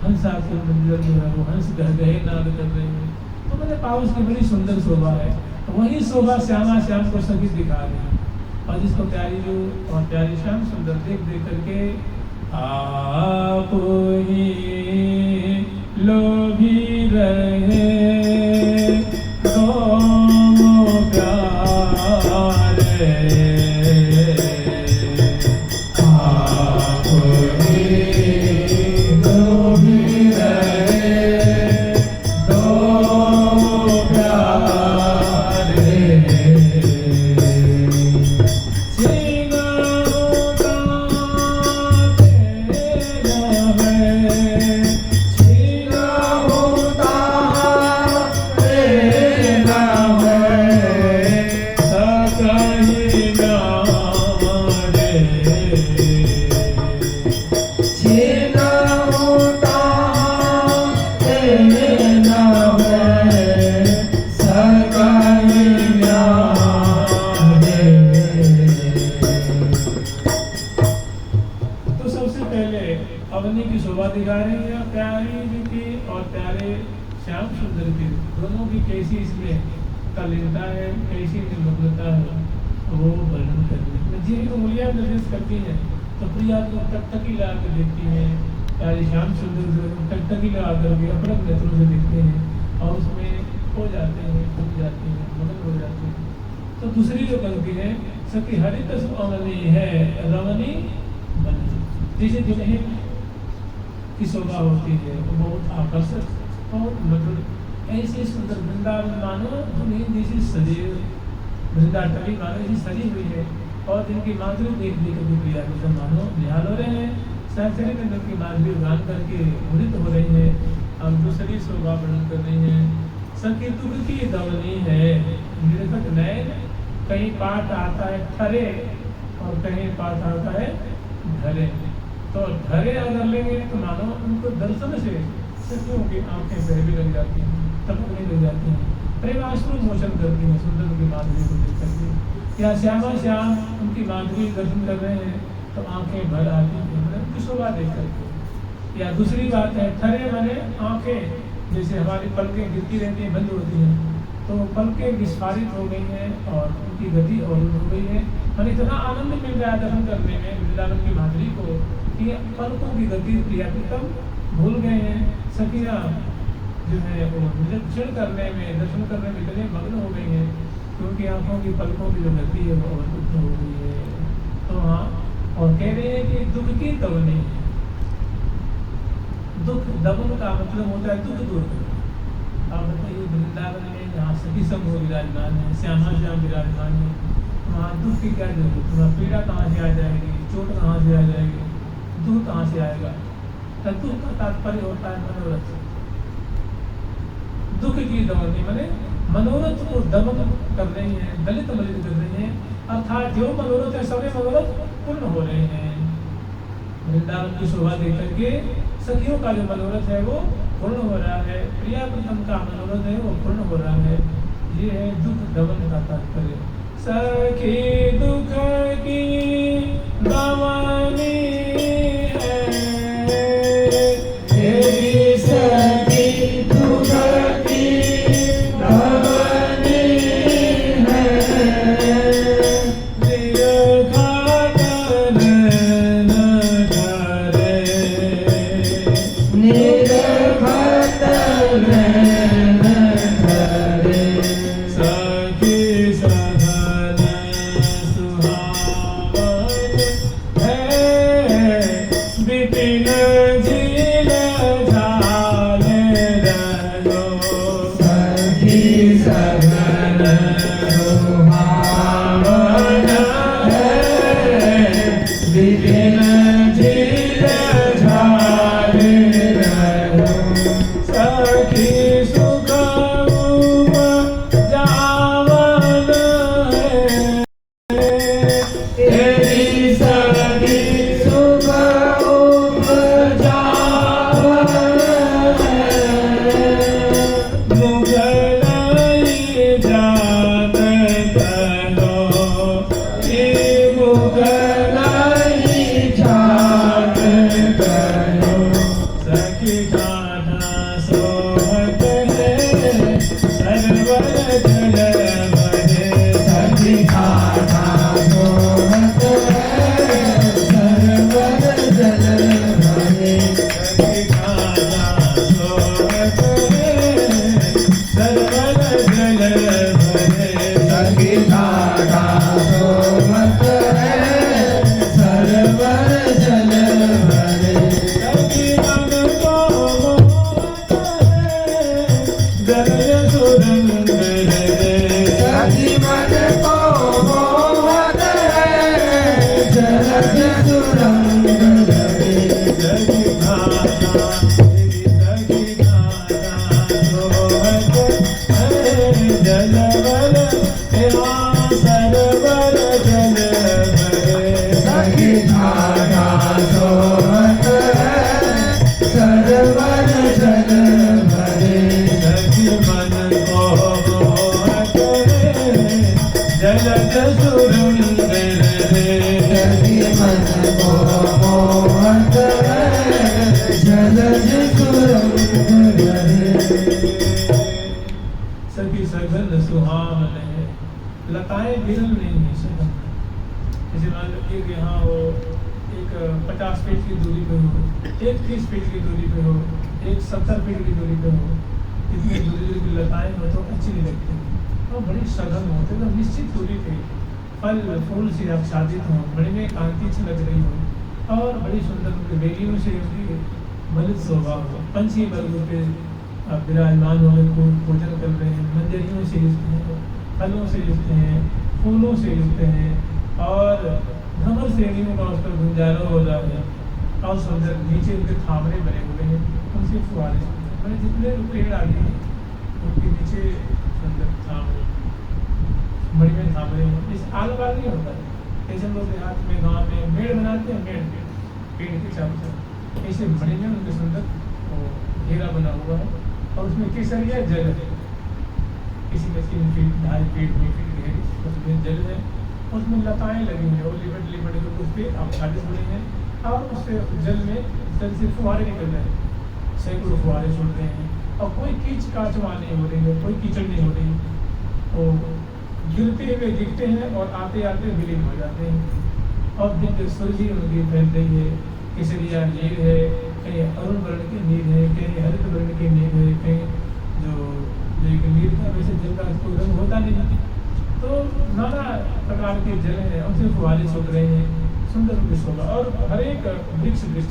हंसाकुर मंदिर जो है वो हंस गहे नाद कर रहे हैं। तो मैंने पाउस की बड़ी सुंदर शोभा है, वही शोभा श्यामा श्याम को सभी दिखा रहे हैं। और जिसको प्यारी जो और प्यारी श्याम सुंदर देख करके आप ही लोभी रहे दोनों प्यारे, आप ही लोभी रहे दोनों प्यारे, अवनी की शोभा दिखा रहे हैं, या प्यारी जी की और प्यारे श्याम सुंदर की दोनों की कैसी इसमें तल्लीनता है, कैसी निमग्नता है, वो वर्णन करने जी उंगलियां निर्देश करती हैं। तो प्रिया को टकटकी लगा कर देखती हैं, प्यारे श्याम सुंदर टकटकी लगा करके अपने नेत्रों से देखते हैं और उसमें खो जाते हैं, डूब जाते हैं, मगन हो जाते हैं। तो दूसरी जो गलती है सखी हरित अवनी है रमणी बनी, जैसे दुल्हन की शोभा होती है वो बहुत आकर्षक, बहुत मधुर, ऐसे सुंदर वृंदावन मानो दुल्हन जैसी सजी, वृंदाटवी मानो ऐसी सजी हुई है, और जिनकी माधुरी देख के प्रिया तो मानो निहाल हो रहे हैं, सहचरी में उनकी माधुरी गान करके मुदित हो रही है। अब दूसरी शोभा वर्णन कर रही है, सखी दुख की दवनी है निरखत नयन, कहीं पाठ आता है ठरे और कहीं पाठ आता है ढरे। तो ढरे अगर लेंगे तो मानो उनको दर्शन से सखियों की आंखें बहने लग जाती हैं, टपकने लग जाती हैं, प्रेमाश्रु मोचन करती हैं सुंदर की माधुरी को देख करके, या श्यामा श्याम उनकी माधुरी दर्शन कर रहे हैं तो आंखें भर आती हैं उनकी शोभा देख करके। या दूसरी बात है ठरे माने आंखें, जैसे हमारी पलकें गिरती रहती हैं, बंद होती हैं, तो पलकें विस्फारित हो गई हैं और उनकी गति और हो गई है। और इतना आनंद मिल रहा है दर्शन करने में वृंदावन की माधुरी को कि पलकों की गति प्रिया प्रीतम भूल गए हैं। सखियाँ जो है वो निरीक्षण करने में, दर्शन करने में इतने मग्न हो गई हैं क्योंकि आंखों की पलकों की जो गति है वो अवरुद्ध हो गई है। तो हाँ, और कह रहे हैं कि दुख की दमनी है। दुख दमन का मतलब होता है दुख दूर करना। आप बताइए वृंदावन में जहाँ सखी संग विराजमान है, श्यामा श्याम विराजमान है, वहाँ दुख की क्या जरूरत, वहाँ पीड़ा कहाँ से आ जाएगी, चोट कहाँ से आ जाएगी, दुख कहाँ से आएगा। तो दुख का तात्पर्य होता है मनोरथ। दुख की दमनी माने मनोरथ को दमन कर रही है, दलित मलित कर रही है, अर्थात जो मनोरथ है सभी मनोरथ पूर्ण हो रहे हैं। वृंदावन की शोभा देख करके सखियों का जो मनोरथ है वो पूर्ण हो रहा है, प्रिया प्रीतम का मनोरथ है वो पूर्ण हो रहा है। ये है दुख दमन का तात्पर्य। सखी दुख की दमनी है, सखी दुख की दमनी है, सखी सघन सुहावन है, लताएं विरल नहीं है सघन। जैसे मान लो कि यहाँ हो एक 50 फीट की दूरी पे हो, एक 30 फीट की दूरी पे हो, एक 70 फीट की दूरी पे हो, इतनी दूरी की लताएं हो तो अच्छी नहीं लगती, और बड़ी सघन होते तो निश्चित दूरी पे फल फूल से आच्छादित हो, बड़ी में कांति से लग रही हो, और बड़ी सुंदर बेलियों से उसकी मलित शोभा हो, पंछी वर्ग पे विराजमान हो, भोजन कर रहे हैं, मंजरियों से युक्त हैं, फलों से युक्त हैं, फूलों से युक्त हैं, और भ्रमर श्रेणियों का उस पर गुंजारा हो रहा है, और सुंदर नीचे उनके थामरे बने हुए हैं, उनसे फुहारे मैंने जितने पेड़ आगे हैं उनके नीचे सुंदर थामरे, बड़ी में थामरे हैं। इस आल बाल नहीं होता है, ऐसे हम लोग देहात में गाँव में मेड़ बनाते हैं, पेड़ के चारों तरफ ऐसे बड़े में उनके सुंदर घेरा बना हुआ है, और उसमें केसरिया जल है, किसी में 3 फीट 2.5 फीट 2 फीट गहरी उसमें जल है, उसमें लताएं लगी हैं, वो लिबट लिबट के उस पर आच्छादित हुए हैं, और उससे जल से फुहारे निकल रहे हैं, सैकड़ों फुहारे छोड़ रहे हैं, और कोई कीच काचवा नहीं हो रही है, कोई कीचड़ नहीं हो रही, वो गिरते हुए दिखते हैं और आते आते विलीन हो जाते हैं, और दिव्य सुरभि उनकी फैल रही है, केसरिया नील है, कहीं अरुण वर्ण की नील है, कहीं हरित वर्ण की नील है, कहीं जो एक नील का वैसे जल का कोई रंग होता नहीं। तो नाना प्रकार के जल हैं, उनसे फुहारे छूट रहे हैं, सुंदर की शोभा। और हर एक वृक्ष की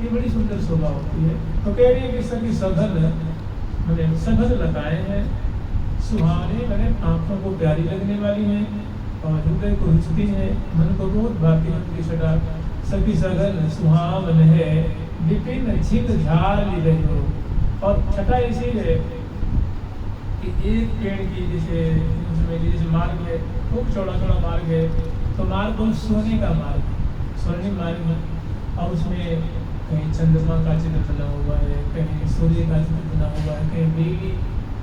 ये बड़ी सुंदर शोभा होती है। तो कह रही है कि सभी सघन मैंने सघन लताएं हैं, सुहाने मैंने आंखों को प्यारी लगने वाली हैं और हृदय को रुचती है, मन को बहुत भाती है उनकी छटा। सभी सघन सुहावन है, विपिन झिल झाल रही हो। और छटा ऐसी है कि एक पेड़ की जैसे मार्ग है, खूब चौड़ा चौड़ा मार्ग है, तो मार्ग को सोने का मार्ग, स्वर्णिम मार्ग है। और उसमें कहीं चंद्रमा का चित्र बना हुआ है, कहीं सूर्य का चित्र बना हुआ है, कहीं बेली,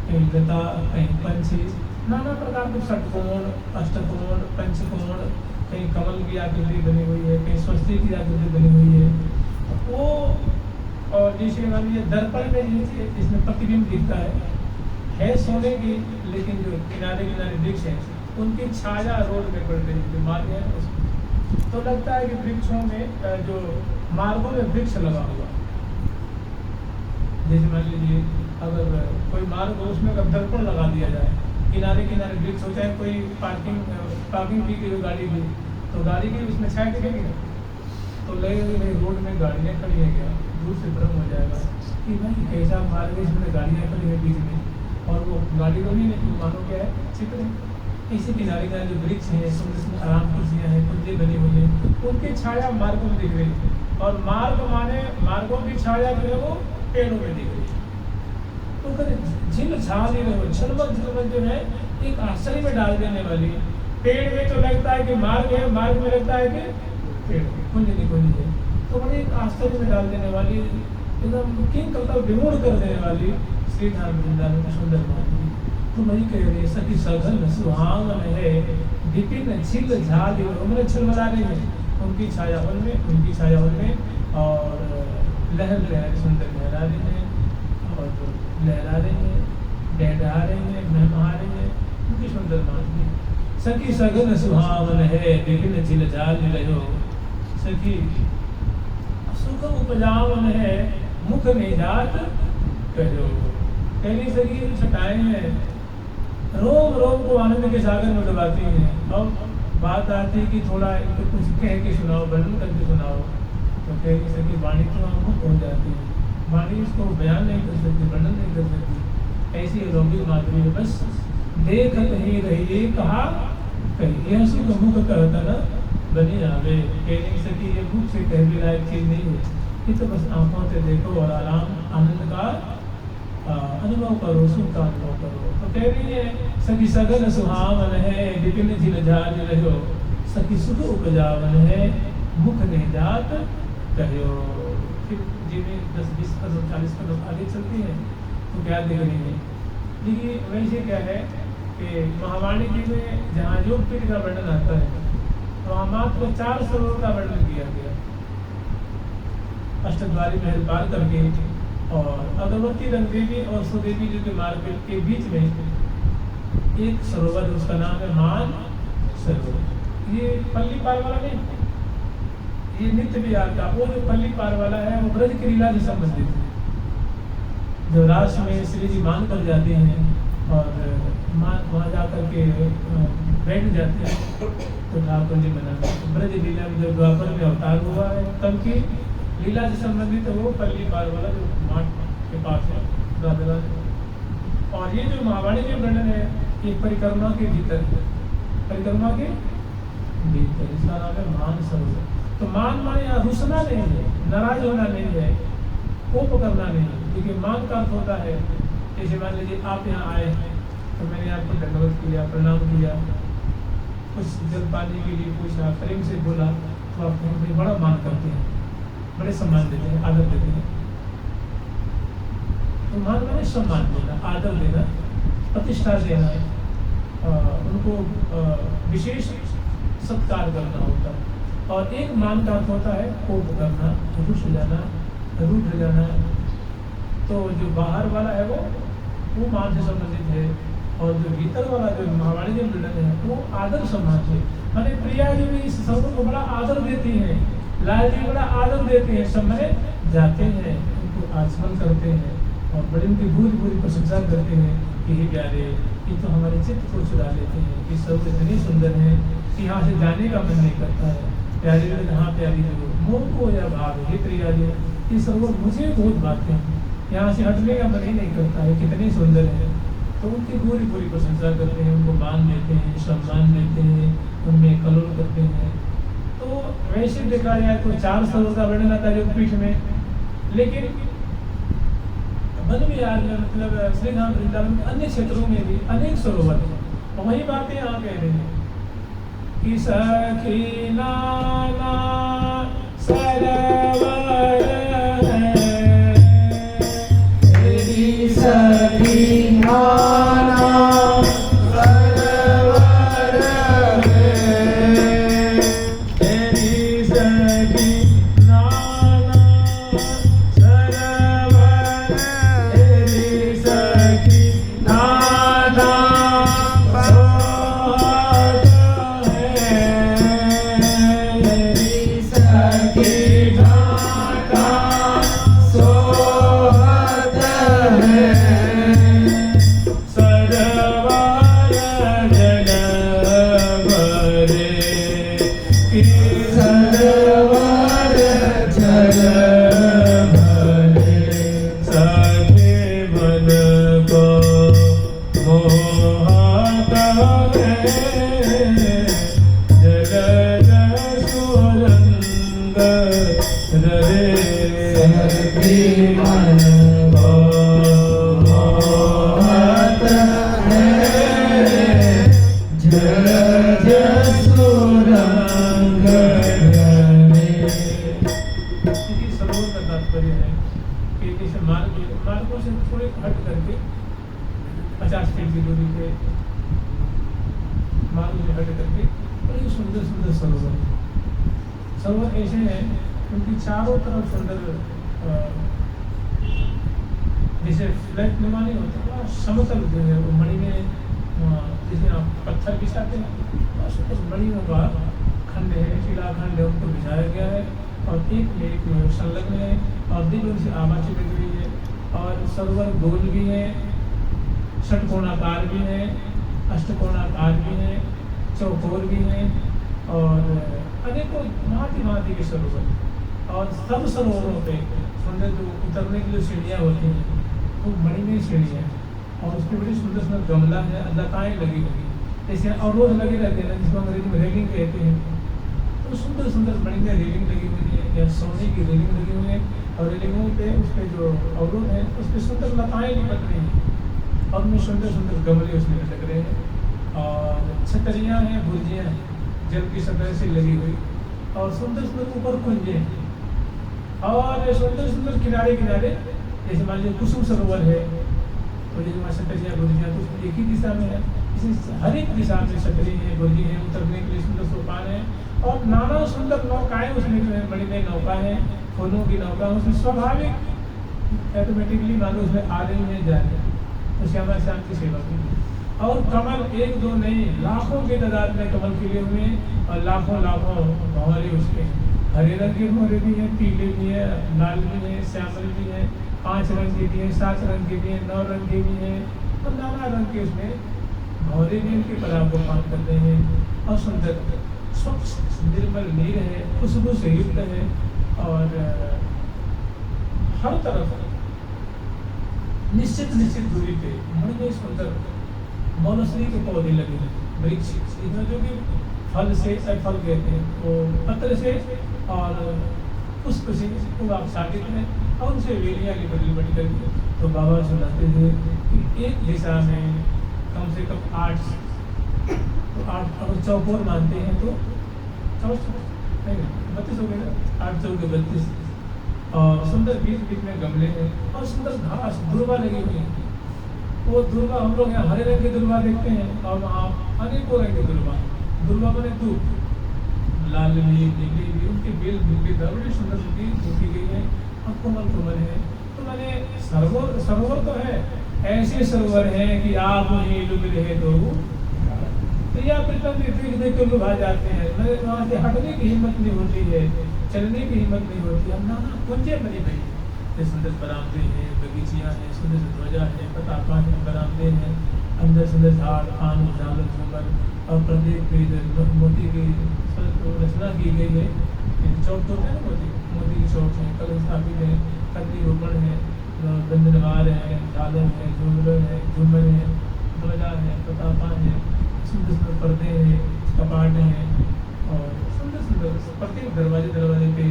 कहीं लता, कहीं पंछी, नाना प्रकार के षटकोण, अष्टकोण, पंचकोण, कहीं कमल की आकृति बनी हुई है, कहीं स्वस्ति की आकृति बनी हुई है। वो और जैसे मान लीजिए दर्पण में जैसे इसमें प्रतिबिंब दिखता है सोने की, लेकिन जो किनारे किनारे वृक्ष हैं उनकी छाया रोड में पड़ रही है, जो मार्ग है उसमें। तो लगता है कि वृक्षों में जो मार्गों में वृक्ष लगा हुआ, जैसे मान लीजिए अगर कोई मार्ग हो उसमें अगर दर्पण लगा दिया जाए, किनारे किनारे वृक्ष हो, चाहे कोई पार्किंग भी की गाड़ी भी, तो गाड़ी की उसमें छाया दिखेगी ना, तो लगेगा कि रोड में गाड़ियाँ खड़ी है क्या, दूर से भ्रम हो जाएगा कि भाई कैसा मार्ग है, इसमें गाड़ियाँ खड़ी है बीच में, और वो गाड़ी को भी नहीं मानो क्या है, चित्र है। इसी किनारे का जो वृक्ष है, सुंदर आराम कुर्सियाँ हैं, कुंजे बनी हुई हैं, उनकी छाया मार्गों में दिख रही है। और मार्ग माने मार्गों की छाया जो है वो पेड़ों में दिख रही है। तो फिर झिल झाल ही रहो, झलमल जो है एक आश्चर्य में डाल देने वाली। पेड़ में तो लगता है कि मार्ग है, मार्ग में लगता है कि पेड़, कुंज नहीं कुंज है। तो बड़े एक आश्चर्य में डाल देने वाली, एकदम किंग कल्पना विमूढ़ कर देने वाली श्री धाम वृंदावन की सुंदर माधुरी। तो वही कह रही है सखी सघन सुहावन है, विपिन झिल झाल मैंने छलमला रही है, उनकी छाया उनमें, उनकी छाया उनमें, और लहर लहर सुंदर लहरा रही है, और जो लहरा रही है, डहडहा रही है, महमहा रही है, उनकी सुंदर माधुरी। सखी सघन सुहावन है, विपिन झिल झाल रहो। सखी सुख उपजावन है, मुख निजात कहो। कहनी सखी छटाएं हैं, रोम रोम को आनंद के सागर में डुबाती हैं। और बात आती है कि थोड़ा इनको कुछ कह के सुनाओ, वर्णन करके सुनाओ, तो कहनी सखी वाणी तो अमुक हो जाती है, वाणी इसको बयान नहीं कर सकती, वर्णन नहीं कर सकती। ऐसी अलौकिक माधुरी है, बस देखत ही रहिए कहा कही, यह सुख मुख कहता न बनी आवे। कह नहीं सकी ये मुख से कहने लायक चीज नहीं है, ये तो बस आंखों से देखो और आराम आनंद का अनुभव करो, सुख का अनुभव करो। तो कह रही है सखी सघन सुहावन है, विपिन झिल झाल रहो। सखी सुख उपजावन है, मुख निजात कहो। फिर जिन्हें 10-20 कदम 40 कदम आगे चलती है तो क्या देख रही है। देखिए वैसे क्या है कि महावाणी जी में जहाँ योग पीठ का वर्णन आता है वहाँ मात्र 4 सरोवर का वर्णन किया गया, अष्टद्वारी महल पार करके, और अगरबत्ती रंग देवी और सुदेवी जी के मार्ग के बीच में एक सरोवर, उसका नाम है मान सरोवर। ये पल्ली पार वाला नहीं, ये नित्य विहार का, वो जो पल्ली पार वाला है वो ब्रज की लीला से संबंधित है। जो रास में श्री जी मान कर जाते हैं और वहाँ जा करके बैठ जाते हैं, तो ठाकुर जी बनाते हैं ब्रज लीला में, जो द्वापर में अवतार हुआ है तब की लीला से संबंधित है वो पल्ली पार वाला जो माठ के पास है राधा। और ये जो महावाणी के वर्णन है ये परिक्रमा के भीतर, परिक्रमा के भीतर, इसका नाम है मान सरोवर। तो मान माने यहाँ रुसना नहीं है, नाराज होना नहीं है, कोप करना नहीं है, क्योंकि मान का अर्थ होता है जैसे मान लीजिए आप यहाँ आए तो मैंने आपको दंडवत किया, प्रणाम किया, कुछ जल पाने के लिए पूछा, प्रेम से बोला, तो आप हमसे बड़ा मान करते हैं, बड़े सम्मान देते हैं, आदर देते हैं। तो मान माने सम्मान देना, आदर देना, प्रतिष्ठा देना, उनको विशेष सत्कार करना होता है। और एक मान का अर्थ होता है कोप करना, रुठ जाना, रूठ जाना। तो जो बाहर वाला है वो मान से संबंधित है, और जो भीतर वाला जो महावाणी जो मिलन है वो आदर सम्मान से। मैंने प्रिया जी भी इस शब्द को बड़ा आदर देती हैं लाल जी बड़ा आदर देते हैं, सब मने जाते हैं, उनको आचमन करते हैं और बड़ी उनकी पूरी पूरी प्रशंसा करते हैं कि हे प्यारे, ये तो हमारे चित्त को चुरा लेते हैं, ये सब इतनी सुंदर है कि यहाँ से जाने का मन नहीं करता है। प्यारी हाँ प्यारी जो मोह को या भाव हे प्रिया जी, ये सब मुझे बहुत भाते हैं, यहाँ से हटने का मन ही नहीं करता है, कितने सुंदर है। तो उनकी पूरी पूरी प्रशंसा करते हैं, उनको मान देते हैं, सम्मान देते हैं, उनमें कलोल करते हैं। तो वैसे देखा जाए तो 4 सरोवर का वर्णन आता है योगपीठ में, लेकिन मन विहार में मतलब श्री धाम वृंदावन के अन्य क्षेत्रों में भी अनेक सरोवर हैं। वही बातें यहाँ कह रहे हैं कि सखी नाना सरोवर है, सखी नाना मार्गों से थोड़े हट करके 50 फीट की दूरी पे मार्गों से हट करके बड़े सुंदर सुंदर सरोवर ऐसे हैं, उनकी चारों तरफ सुंदर जैसे फ्लैट नुमा नहीं होता, समतल जो है वो मणि में जैसे आप पत्थर बिछाते हैं, उस मणियों का खंड है, शिलाखंड है, उनको बिछाया गया है और एक में एक संलग्न है और दिल उनसे आभा चिपक गई है। और सरोवर गोल भी है, षटकोणाकार भी है, अष्टकोणाकार भी है, चौकोर भी है और अनेकों भांति के सरोवर। और सब सरोवरों पे सुंदर जो उतरने की जो सीढ़ियाँ होती हैं वो मणि में सीढ़ियाँ और उसकी बड़ी सुंदर सुंदर गमला है, लताएँ लगी हुई जैसे और रोज लगे रहते हैं जिसको अंग्रेजी में रेलिंग कहते हैं। तो सुंदर सुंदर मणि में रेलिंग लगी हुई है या सोने की रेलिंग लगी हुई है और रेलिंगों पे उसके जो अवरोध है उस पर सुंदर लताएँ लिपट रही हैं और उनमें सुंदर सुंदर गमले उसमें लग रहे हैं और छतरियाँ हैं, भुर्जियाँ हैं जल की सतह से लगी हुई और सुंदर सुंदर ऊपर कुंजे हैं और सुंदर सुंदर किनारे किनारे जैसे मान लीजिए कुसुम सरोवर है तो जैसे वहाँ छतरियाँ भुर्जियाँ तो उसमें एक ही दिशा में है, इसी हर एक दिशा में छतरी है, भुर्जी है, उतरने के लिए सुंदर सोपान है और नाना सुंदर नौकाएँ उसमें बड़ी नई नौका है, फूलों की नौका उसमें स्वाभाविक ऑटोमेटिकली मानो उसमें आ रही है जा रही है तो श्यामा श्याम की सेवा की और कमल एक दो नहीं लाखों के तादाद में कमल खिले हुए और लाखों लाखों भंवरे उसके हरे रंग के भंवरे भी हैं, पीले भी हैं, लाल भी हैं, श्यामल भी हैं, 5 रंग के भी हैं, 7 रंग के भी हैं, 9 रंग के भी हैं और नाना रंग के उसमें भंवरे भी उनके पराग को पान करते हैं और सुंदर स्वच्छ निर्मल नीर है, खुशबू से युक्त है और हर तरफ निश्चित दूरी पे बड़े सुंदर मौनश्री के पौधे लगे हैं, वृक्ष इसमें जो कि फल से फल कहते हैं वो पत्र से और पुष्प से खूब आच्छादित है और उनसे वेलियाँ लिपट करके तो बाबा सुनाते थे कि एक दिशा में कम से कम 8 अगर चौकोर मानते हैं तो 32 हो गए, 8 चौके 32 और सुंदर बीच में गमले हैं और सुंदर घास दुर्वा लगी हुई है। वो दुर्वा हम लोग यहाँ हरे रंग की दुर्वा देखते हैं और वहाँ अनेकों रंग की दुर्वा बने दूध लाल भी नीली भी उनकी बेल बड़ी सुंदर देखी गई है और कोमल है। तो मैंने सरोवर तो है, ऐसे सरोवर हैं कि आप ही डूब रहे तो प्रिया प्रीतम देख के लुभा जाते हैं, वहाँ से हटने की हिम्मत नहीं होती है, चलने की हिम्मत नहीं होती। हम नाना कुंजे बनी भाई, सुंदर बरामदे हैं, बगीचियाँ हैं, सुंदर ध्वजा है, पताका है, बरामदे हैं, अंदर सुंदर झाड़ पान झालर झूमर और प्रत्येक पे मोती की रचना की गई है। चौक तो है ना, मोती की चौक है, कलश स्थापित है, कन्नी रोपण है, बंधनवार है, झालर है, झूमर है, ध्वजा है, पताका है, सुंदर सुंदर पर्दे हैं, कपाट हैं और सुंदर सुंदर प्रत्येक दरवाजे पे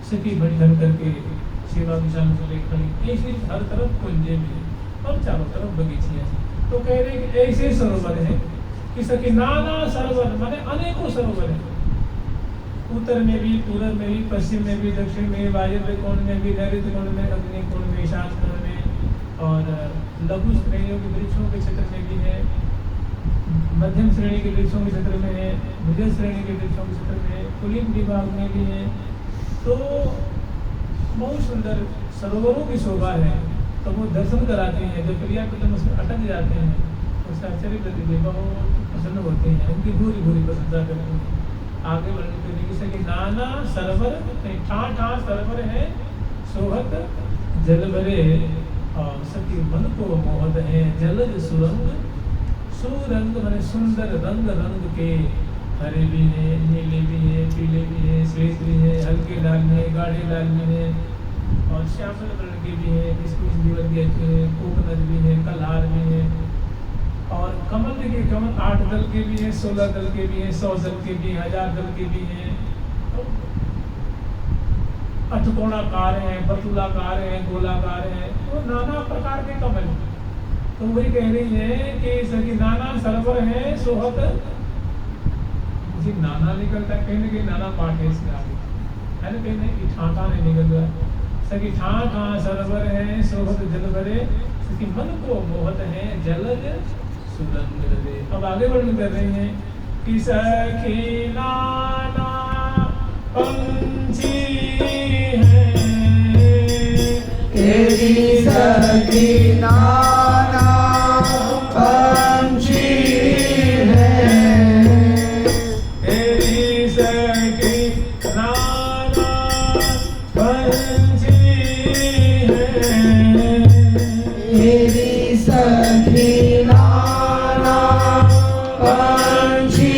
सखी बड़ी धन करके सेवा विशाल से लेकर ऐसे हर तरफ कुंजे में और चारों तरफ बगीचियाँ। तो कह रहे कि ऐसे सरोवर है कि सखी नाना सरोवर माने अनेकों सरोवर है, उत्तर में भी, पूर्व में भी, पश्चिम में भी, दक्षिण में, वायव्य कोण में भी, नैऋत्य कोण में, अग्नि कोण में, ईशान कोण में और लघु श्रेणियों के वृक्षों के क्षेत्र में भी है, मध्यम श्रेणी के वृक्षों के क्षेत्र में है, मध्य श्रेणी के वृक्षों के क्षेत्र में है, कुलीन विभाग में भी है। तो बहुत सुंदर सरोवरों की शोभा है। तो वो दर्शन कराते हैं, जो प्रिया प्रीतम उसमें अटक जाते हैं, उसका आश्चर्य प्रति बहुत प्रसन्न होते हैं, उनकी भूरी भूरी प्रशंसा करते हैं। आगे वर्णन करने की नाना सरोवर, ठा सरोवर है सोहत जल भरे और सखी मन को मोहत है, जलज सुरंग सुरंग मैंने सुंदर रंग रंग के, हरे भी है, नीले भी है, पीले भी है, श्वेत भी है, हल्के लाल में है, गाढ़े लाल में है और श्यामल वर्ण के भी है, कोकनद भी है, कलहार भी है और कमल के कमल 8 दल के भी है, 16 दल के भी है, 100 दल के भी, 1000 दल के भी हैं, अष्टकोणाकार है, वर्तुलाकार है, गोलाकार है, तो नाना प्रकार के कमल। तो वही कह रही है कि सखी नाना सरोवर है सोहत, जी नाना निकलता है, कहीं ना कहीं नाना पाठ है इसके आगे, है ना, कहीं नहीं ठाठा नहीं निकल रहा। सखी ठा सरोवर है सोहत जल भरे, सखी मन को मोहत है, जलज सुरंग रे। अब आगे वर्णन कर रहे हैं कि सखी नाना पंछी है, तेरी सखी नाना पंछी है, तेरी सखी नाना पंछी है, तेरी सखी नाना पंछी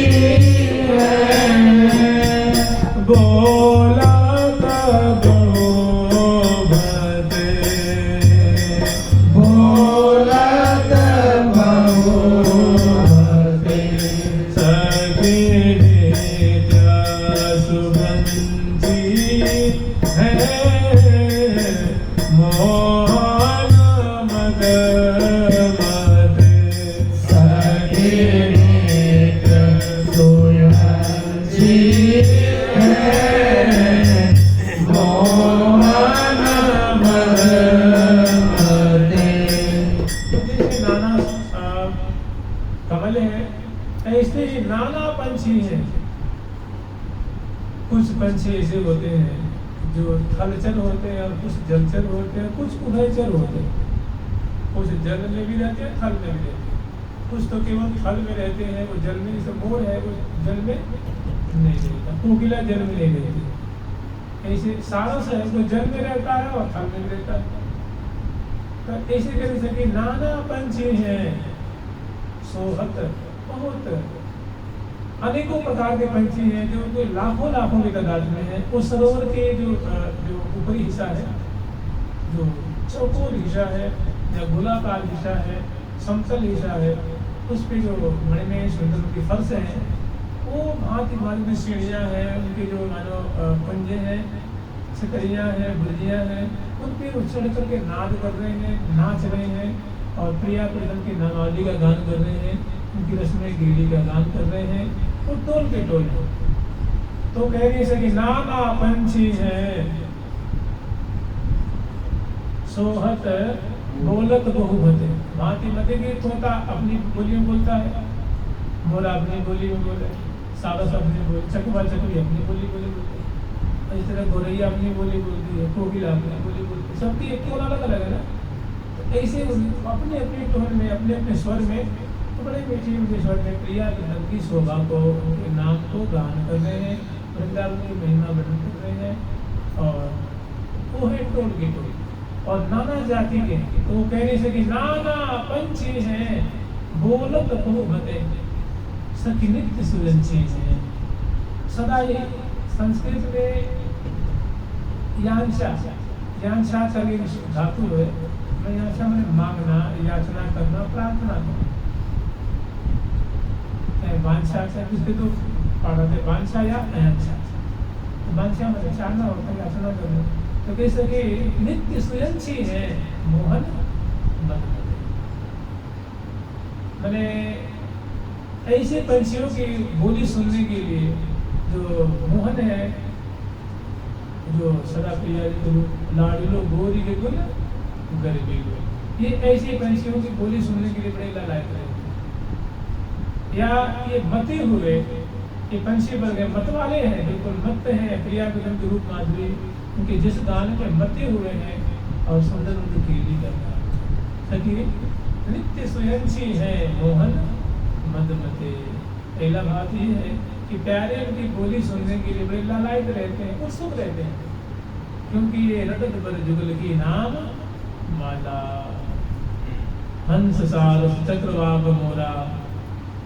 है, बोलत बोलत बहुते, सखी नित्य सुगंधी है, मोहन मद मद, सखी नित्य सुगंधी है, मोहन मद मदे। जैसे नाना कमल है, ऐसे ही नाना पंछी हैं। कुछ पंछी ऐसे होते हैं जो थलचर होते हैं और कुछ जलचर होते हैं, कुछ उभयचर होते हैं, कुछ जल में भी रहते हैं, थल में भी रहते हैं, कुछ तो केवल थल में रहते हैं, वो जल में, जैसे मोर है वो जल में नहीं रहता, कोकिला जल में नहीं रहती। ऐसे सारस है जो जल में रहता है और थल में भी रहता है। तो ऐसे कर सके नाना पंछी हैं सोहत, बहुत अनेकों प्रकार के पंछी हैं जो कोई लाखों लाखों की तादाद में है। उस सरोवर के जो ऊपरी हिस्सा है, जो चौकोर हिस्सा है या गोलाकार हिस्सा है, समतल हिस्सा है, उस पे जो मणिमय सुंदर की फर्श है, वो भांति भांति की सीढ़ियाँ हैं, उनके जो मानो पंजे हैं, छतरियाँ हैं, बुर्जियाँ हैं, उन पर चढ़ करके नाद कर रहे हैं, नाच रहे हैं और प्रिया प्रीतम की नामावली का गान कर रहे हैं, उनकी रस्में गीली का गान कर रहे हैं, वो टोल के टोल है। तो कह रही है कि नाना पंछी है सोहत बोलत बहुमत, भांति मते की तोता अपनी बोली में बोलता है, मोरा अपनी बोली में बोले, सारस अपनी बोली, चकवा चकवी अपनी बोली बोलते, इस तरह गोरैया अपनी बोली बोलती है, कोकिला अपनी बोली बोलती है, सबकी एक टोन अलग अलग है ना। तो ऐसे अपने अपने टोन में, अपने अपने स्वर में तो बड़े मीठी मीठी स्वर में प्रिया की शोभा को, उनके नाम को गान कर रहे हैं, वृंदावन की महिमा वर्णन कर रहे हैं। और वो है टोल की टोल और नाना जाति के, तो वो कह रहे थे कि नाना पंछी हैं बोलत बहुमते सखी नित्य सुरंची हैं। सदा ये संस्कृत में यांशा का एक धातु है। यांशा में मांगना, याचना करना, प्रार्थना करना। वांछा से किसके तो पढ़ते वांछा या अयांशा। वांछा मतलब चाहना होता है, याचना करना। तो कैसे कि नित्य सुयंशी है मोहन मदमते। मैंने ऐसे पंछियों की बोली सुनने के लिए जो मोहन है, जो सदा प्रिया लाडलो गोरी के गुल गरीबी गुल, ये ऐसे पंछियों की बोली सुनने के लिए बड़े लायक रहे। या ये मते हुए ये पंछी वर्ग है, मत वाले हैं, बिल्कुल मत हैं, प्रिया विलम के रूप माधुरी उनके जिस गान में मते हुए हैं और सुंदर उनकी कीर्ति करना। सखी नित्य सुयंशी है मोहन मदमते। पहला बात ये है कि प्यारे उनकी बोली सुनने के लिए बड़े लालायित रहते हैं, उत्सुक रहते हैं, क्योंकि ये रटत बर जुगल की नाम माला। हंस सारस चक्रवाक मोरा,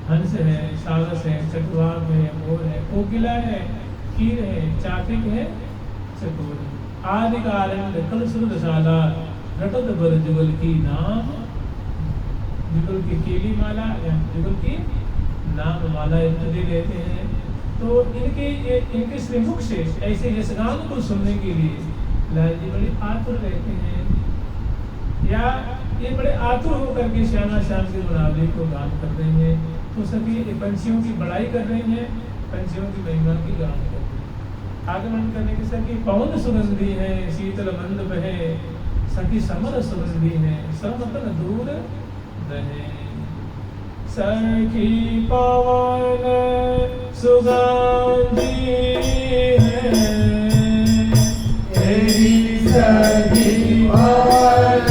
हंस है, सारस है, चक्रवाक है, मोर है, कोकिला है, कीर है, चातिक है, चकोर है। आदि कारण कल सुरशाला रटत बर जुगल की नाम, जुगल की केली माला या जुगल की नाम माला इत्यादि रहते हैं। तो इनके श्रीमुख से ऐसे यशगान को सुनने के लिए लाल जी बड़े आतुर रहते हैं, या ये बड़े आतुर होकर के श्यामा श्याम के मुनावले को गान कर रहे हैं। तो सभी पंछियों की बड़ाई कर रहे हैं, पंछियों की महिमा की गान कर रहे हैं। आगमन करने के सखी पवन सुगंधी है, शीतल मंद बहे, सखी समर सुगंधी है, समतन दूर रहे। सखी पवन सुगंधी है, सखी पवन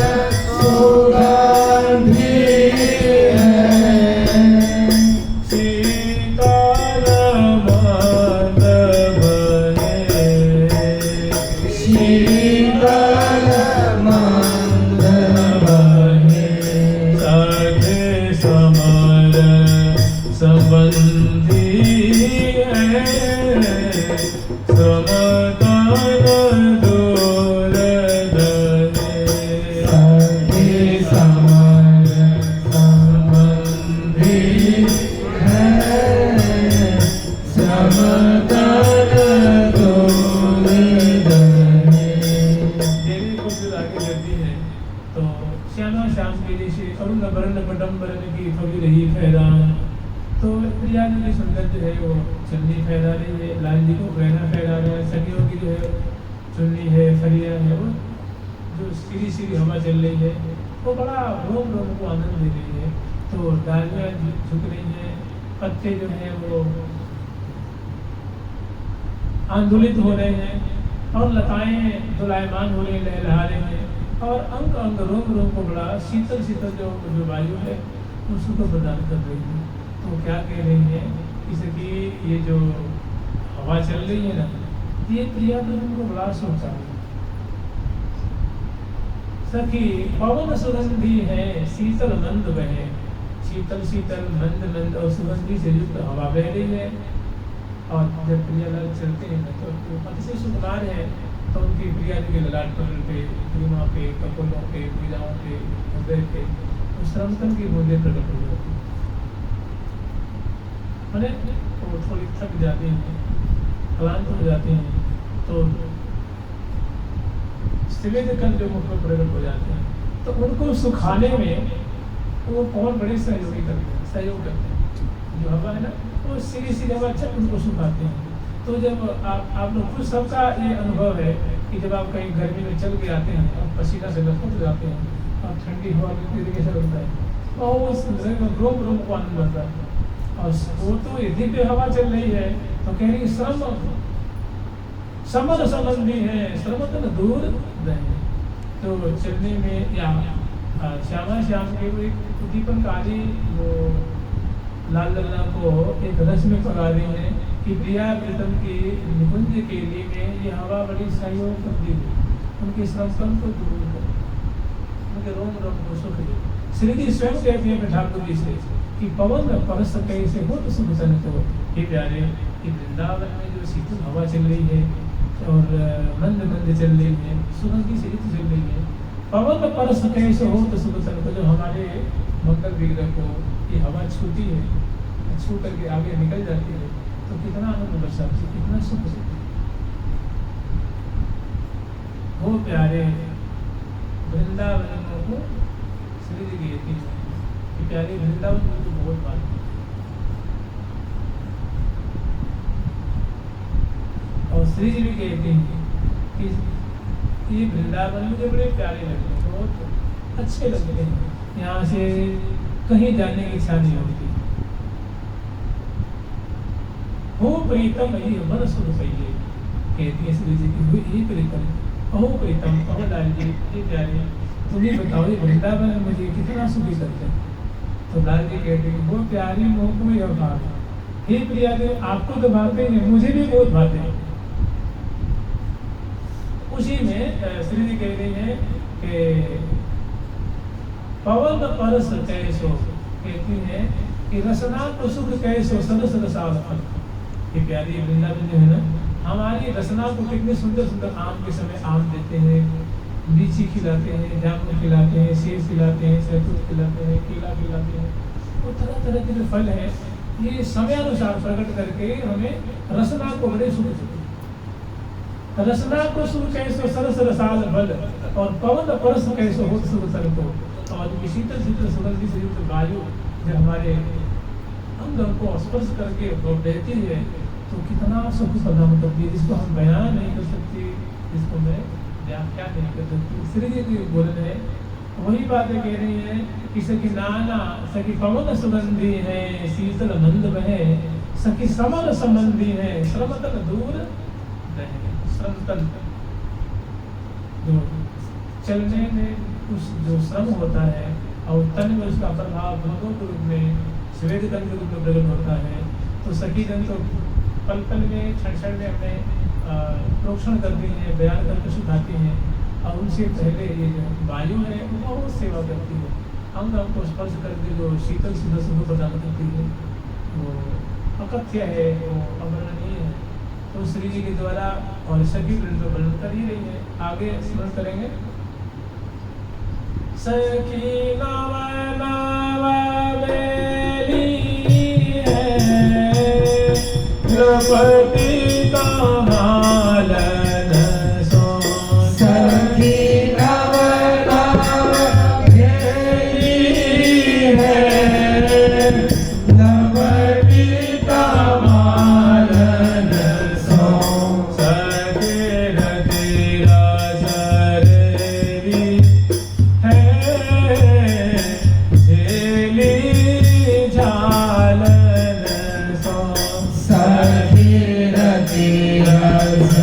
सुगंधी है, शीतल मंद बहे, शीतल मंद बहे, सखी समर संबंधी है, समतल दूर रहे। सखी समर संबंधी है, समतल दूर रहे। देवी को फिर आगे करती है तो श्यामा श्याम के जैसे अरुण वर्ण पटम्बरन की फगी रही फैरान। तो प्रिया जी की सुंदर जो है वो चुन्नी फैला रही है, लाल जी को गहना फैला रहा है, सखियों की जो है चुन्नी है, फरिया है, वो जो सीधी सीधी हवा चल रही है वो बड़ा रोम रोम को आनंद दे रही है। तो डालियाँ झुक रही हैं, पत्ते जो हैं वो आंदोलित हो रहे हैं और लताएं दुलायमान हो रही, लहलहा रही हैं, और अंग अंग रोम रोम को बड़ा शीतल शीतल जो वायु है उसको प्रदान कर रही है। तो क्या कह रही है कि ये जो हवा चल रही है ना, ये प्रिया को बड़ा सोचा है। सखी पवन सुगंधी है, शीतल मंद बहे, शीतल शीतल मंद मंद और सुगंधी से युक्त हवा बह रही है। और जब प्रियालाल चलते हैं ना तो अतिशय सुकुमार है, तो उनकी प्रिया जी के ललाट पर पे, प्रेमा पे, कपोलों पे, पूजाओं पे, हृदय पे उस श्रमतन की बूंदें प्रकट हो जाती है। मैंने वो थोड़ी थक जाती हैं, क्लांत हो जाती हैं, तो स्वेद कल जो मुख में प्रकट हो जाते हैं, तो उनको सुखाने में वो कौन बड़े सहयोग करते हैं। जो हवा है ना वो सीधी सीधी हवा अच्छा उनको सुखाते हैं। तो जब आप लोग खुद सबका ये अनुभव है कि जब आप कहीं गर्मी में चल के आते हैं और पसीना से लथपथ हो जाते हैं और ठंडी हवा मिलती है कैसा लगता है, और उस रोम रोम को आनंद आता है। और वो तो ये दिव्य हवा चल रही है तो कह रही श्रम समर संबंधी है, श्रमतन दूर रहे। तो चलने में या श्यामा श्याम के वो एक उद्दीपनकारी वो लाल लल्ला को एक रस में पका रही हैं कि प्रिया प्रीतम की निकुंज के लिए में ये हवा बड़ी सहयोग करती है, उनके श्रम को दूर कर, उनके रोम रोम को सुख दे। श्री जी स्वयं कहते हैं ठाकुर जी से कि पवन परस कैसे हो तो सुख सन को। ये प्यारे कि वृंदावन में जो शीतल हवा चल रही है और मंद मंद चल रही है, सुगंधी से ऋतु चल रही है, पवन परस कैसे हो तो सुख सन को, जो हमारे मंगल विग्रह को ये हवा छूती है, छू करके आगे निकल जाती है तो कितना आनंद बरसाती है, कितना सुख से वो प्यारे वृंदावन को श्री जी कहती है कि प्यारे वृंदावन में तो बहुत बात है। और श्री जी भी कहते हैं कि ये वृंदावन मुझे बड़े प्यारे लगते हैं, बहुत अच्छे लगते हैं, यहाँ से कहीं जाने की इच्छा नहीं होती। हो प्रीतम ही मन सुख पाइए, कहती है श्री जी की ही प्रीतम, अहो प्रीतम, अहो लाल जी, ये प्यारे तुम्हें बताओ ये वृंदावन मुझे कितना सुखी करते हैं। तो लाल जी कहते हैं वो प्यारी मोह को यह भाव है, हे प्रिया देव आपको तो भाते हैं, मुझे भी बहुत भाते हैं। उसी में श्री जी कह रही है कि पवन परस कैसो, कहती है कि रसना को सुख कैसो सरस रसाल फल। ये प्यारी वृंदावन जो है ना, हमारी रसना को कितने सुंदर सुंदर आम के समय आम देते हैं, लीची खिलाते हैं, जामुन खिलाते हैं, सेब खिलाते हैं, सैतूत खिलाते हैं, केला खिलाते हैं, वो तरह तरह के जो फल हैं ये समय अनुसार प्रकट करके हमें रसना को बड़े सुख देते हैं। रसना को सुख कैसो सरस रसाल फल, और पवन परस कैसो हो सुख सर को। और शीतल शीतल सुगंधी से युक्त वायु जब हमारे अंग को स्पर्श करके बहती है तो कितना सुख प्रदान करती है, जिसको हम बयान नहीं कर सकते, जिसको मैं व्याख्या नहीं कर सकती। श्री जी की बोल रहे हैं वही बातें कह रही है कि सखी नाना सखी पवन सुगंधी है, शीतल मंद बहे, सखी समर संबंधी है, श्रमतल दूर रहे। श्रमतल जो चलने में उस जो श्रम होता है और तन में उसका प्रभाव भोगों के रूप में स्वेद तन के रूप में प्रकट होता है, तो सखी जन तो पल पल में क्षण क्षण में हमें प्रोक्षण करती हैं, बयान करके सुखाती हैं। और उनसे पहले ये जो वायु है वो बहुत सेवा करती है, अंग अंग को स्पर्श करके जो शीतल शीतल सुख प्रदान करती है, वो अकथ्य है, वो अवर्णनीय है। तो श्री जी के द्वारा और सखी वृंद वर्णन कर ही रही है। आगे स्मरण करेंगे सखी नव नव बेली है, द्रौपदी कमालन सो, सखी नव नव बेली है, द्रौपदी कमालन सो, सखे रति रासरेली है, झेली झालन सो, सखी रति रस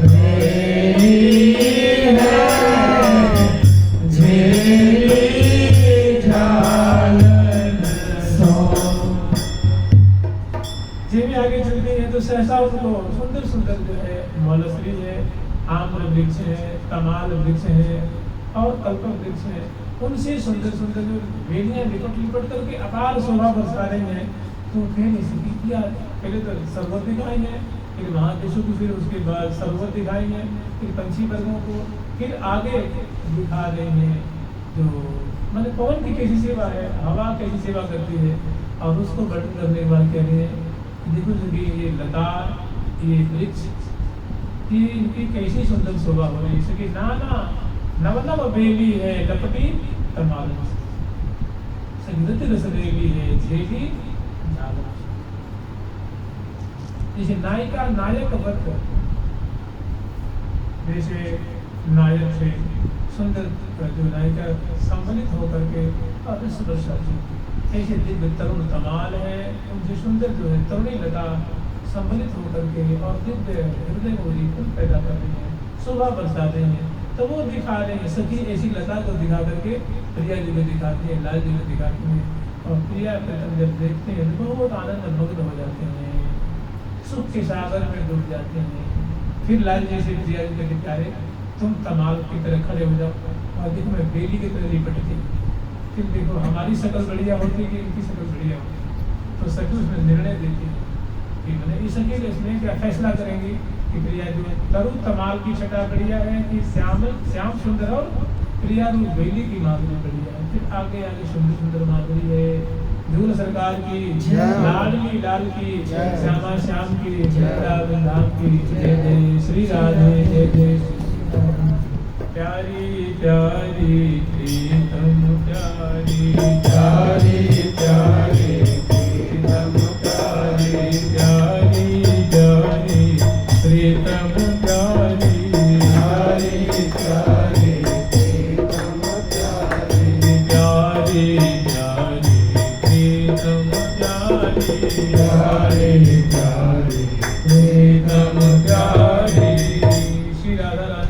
मेरी है, झेली झालन सो। जी भी आगे चलती है तो सहसा उनको सुंदर सुंदर जो है मौलश्री है, आम्र वृक्ष है, तमाल वृक्ष है और कल्प वृक्ष है, उनसे सुंदर सुंदर जो बेलियां लिपट लिपट करके अपार शोभा बरसा रही हैं। तो कह नहीं सकी किया पहले तो सरोवर दिखाई है, फिर महादेशों की, फिर उसके बाद सरोवर दिखाई है, फिर पंछी वर्गों को, फिर आगे दिखा रहे हैं जो मैंने पवन की कैसी सेवा है, हवा कैसी सेवा करती है। और उसको वर्णन करने के बाद कह रहे हैं देखो जी ये लता, ये वृक्ष, ये इनकी कैसी सुंदर शोभा हो रही है, जैसे कि नाना नव नव बेली है, लपटी तमाल संगत रसरेली है, झेली झालर। जैसे नायिका नायक वर्ग, जैसे नायक से सुंदर जो नायिका सम्मिलित होकर के रस बरसाती, ऐसे दिव्य तरुण तमाल है, उनसे सुंदर जो है तरुणी लता सम्मिलित होकर के और दिव्य हृदय को फूल पैदा कर रही है, शोभा बरसा रही है। तो वो दिखा रहे हैं सखी ऐसी लता को दिखा करके प्रिया जी को दिखाती है, लाल जी को दिखाती है। और प्रिया प्रीतम जब देखते हैं तो बहुत आनंद मग्न हो जाते हैं, सुख के सागर में डूब जाते हैं। फिर लाल जी से प्रिया जी कहते प्यारे तुम तमाल की तरह खड़े हो जाओ और देखो मैं बेली की तरह लिपटती। फिर देखो हमारी शक्ल बढ़िया होती कि इनकी शक्ल बढ़िया होती, तो शक्ल उसमें निर्णय देती है कि मैंने इस अकेले इसमें क्या फैसला करेंगे कि प्रिया जो है तरु तमाल की छटा बढ़िया है कि श्याम सुंदर और प्रिया रूप बेली की माधुरी बढ़िया है। फिर आगे आगे सुंदर सुंदर माधुरी है। धूल सरकार की लाडली लाल की श्यामा श्याम की वृंदावन की जय जय श्री राधे जय जय प्यारी प्यारी प्रीतम प्यारी प्यारी प्यारी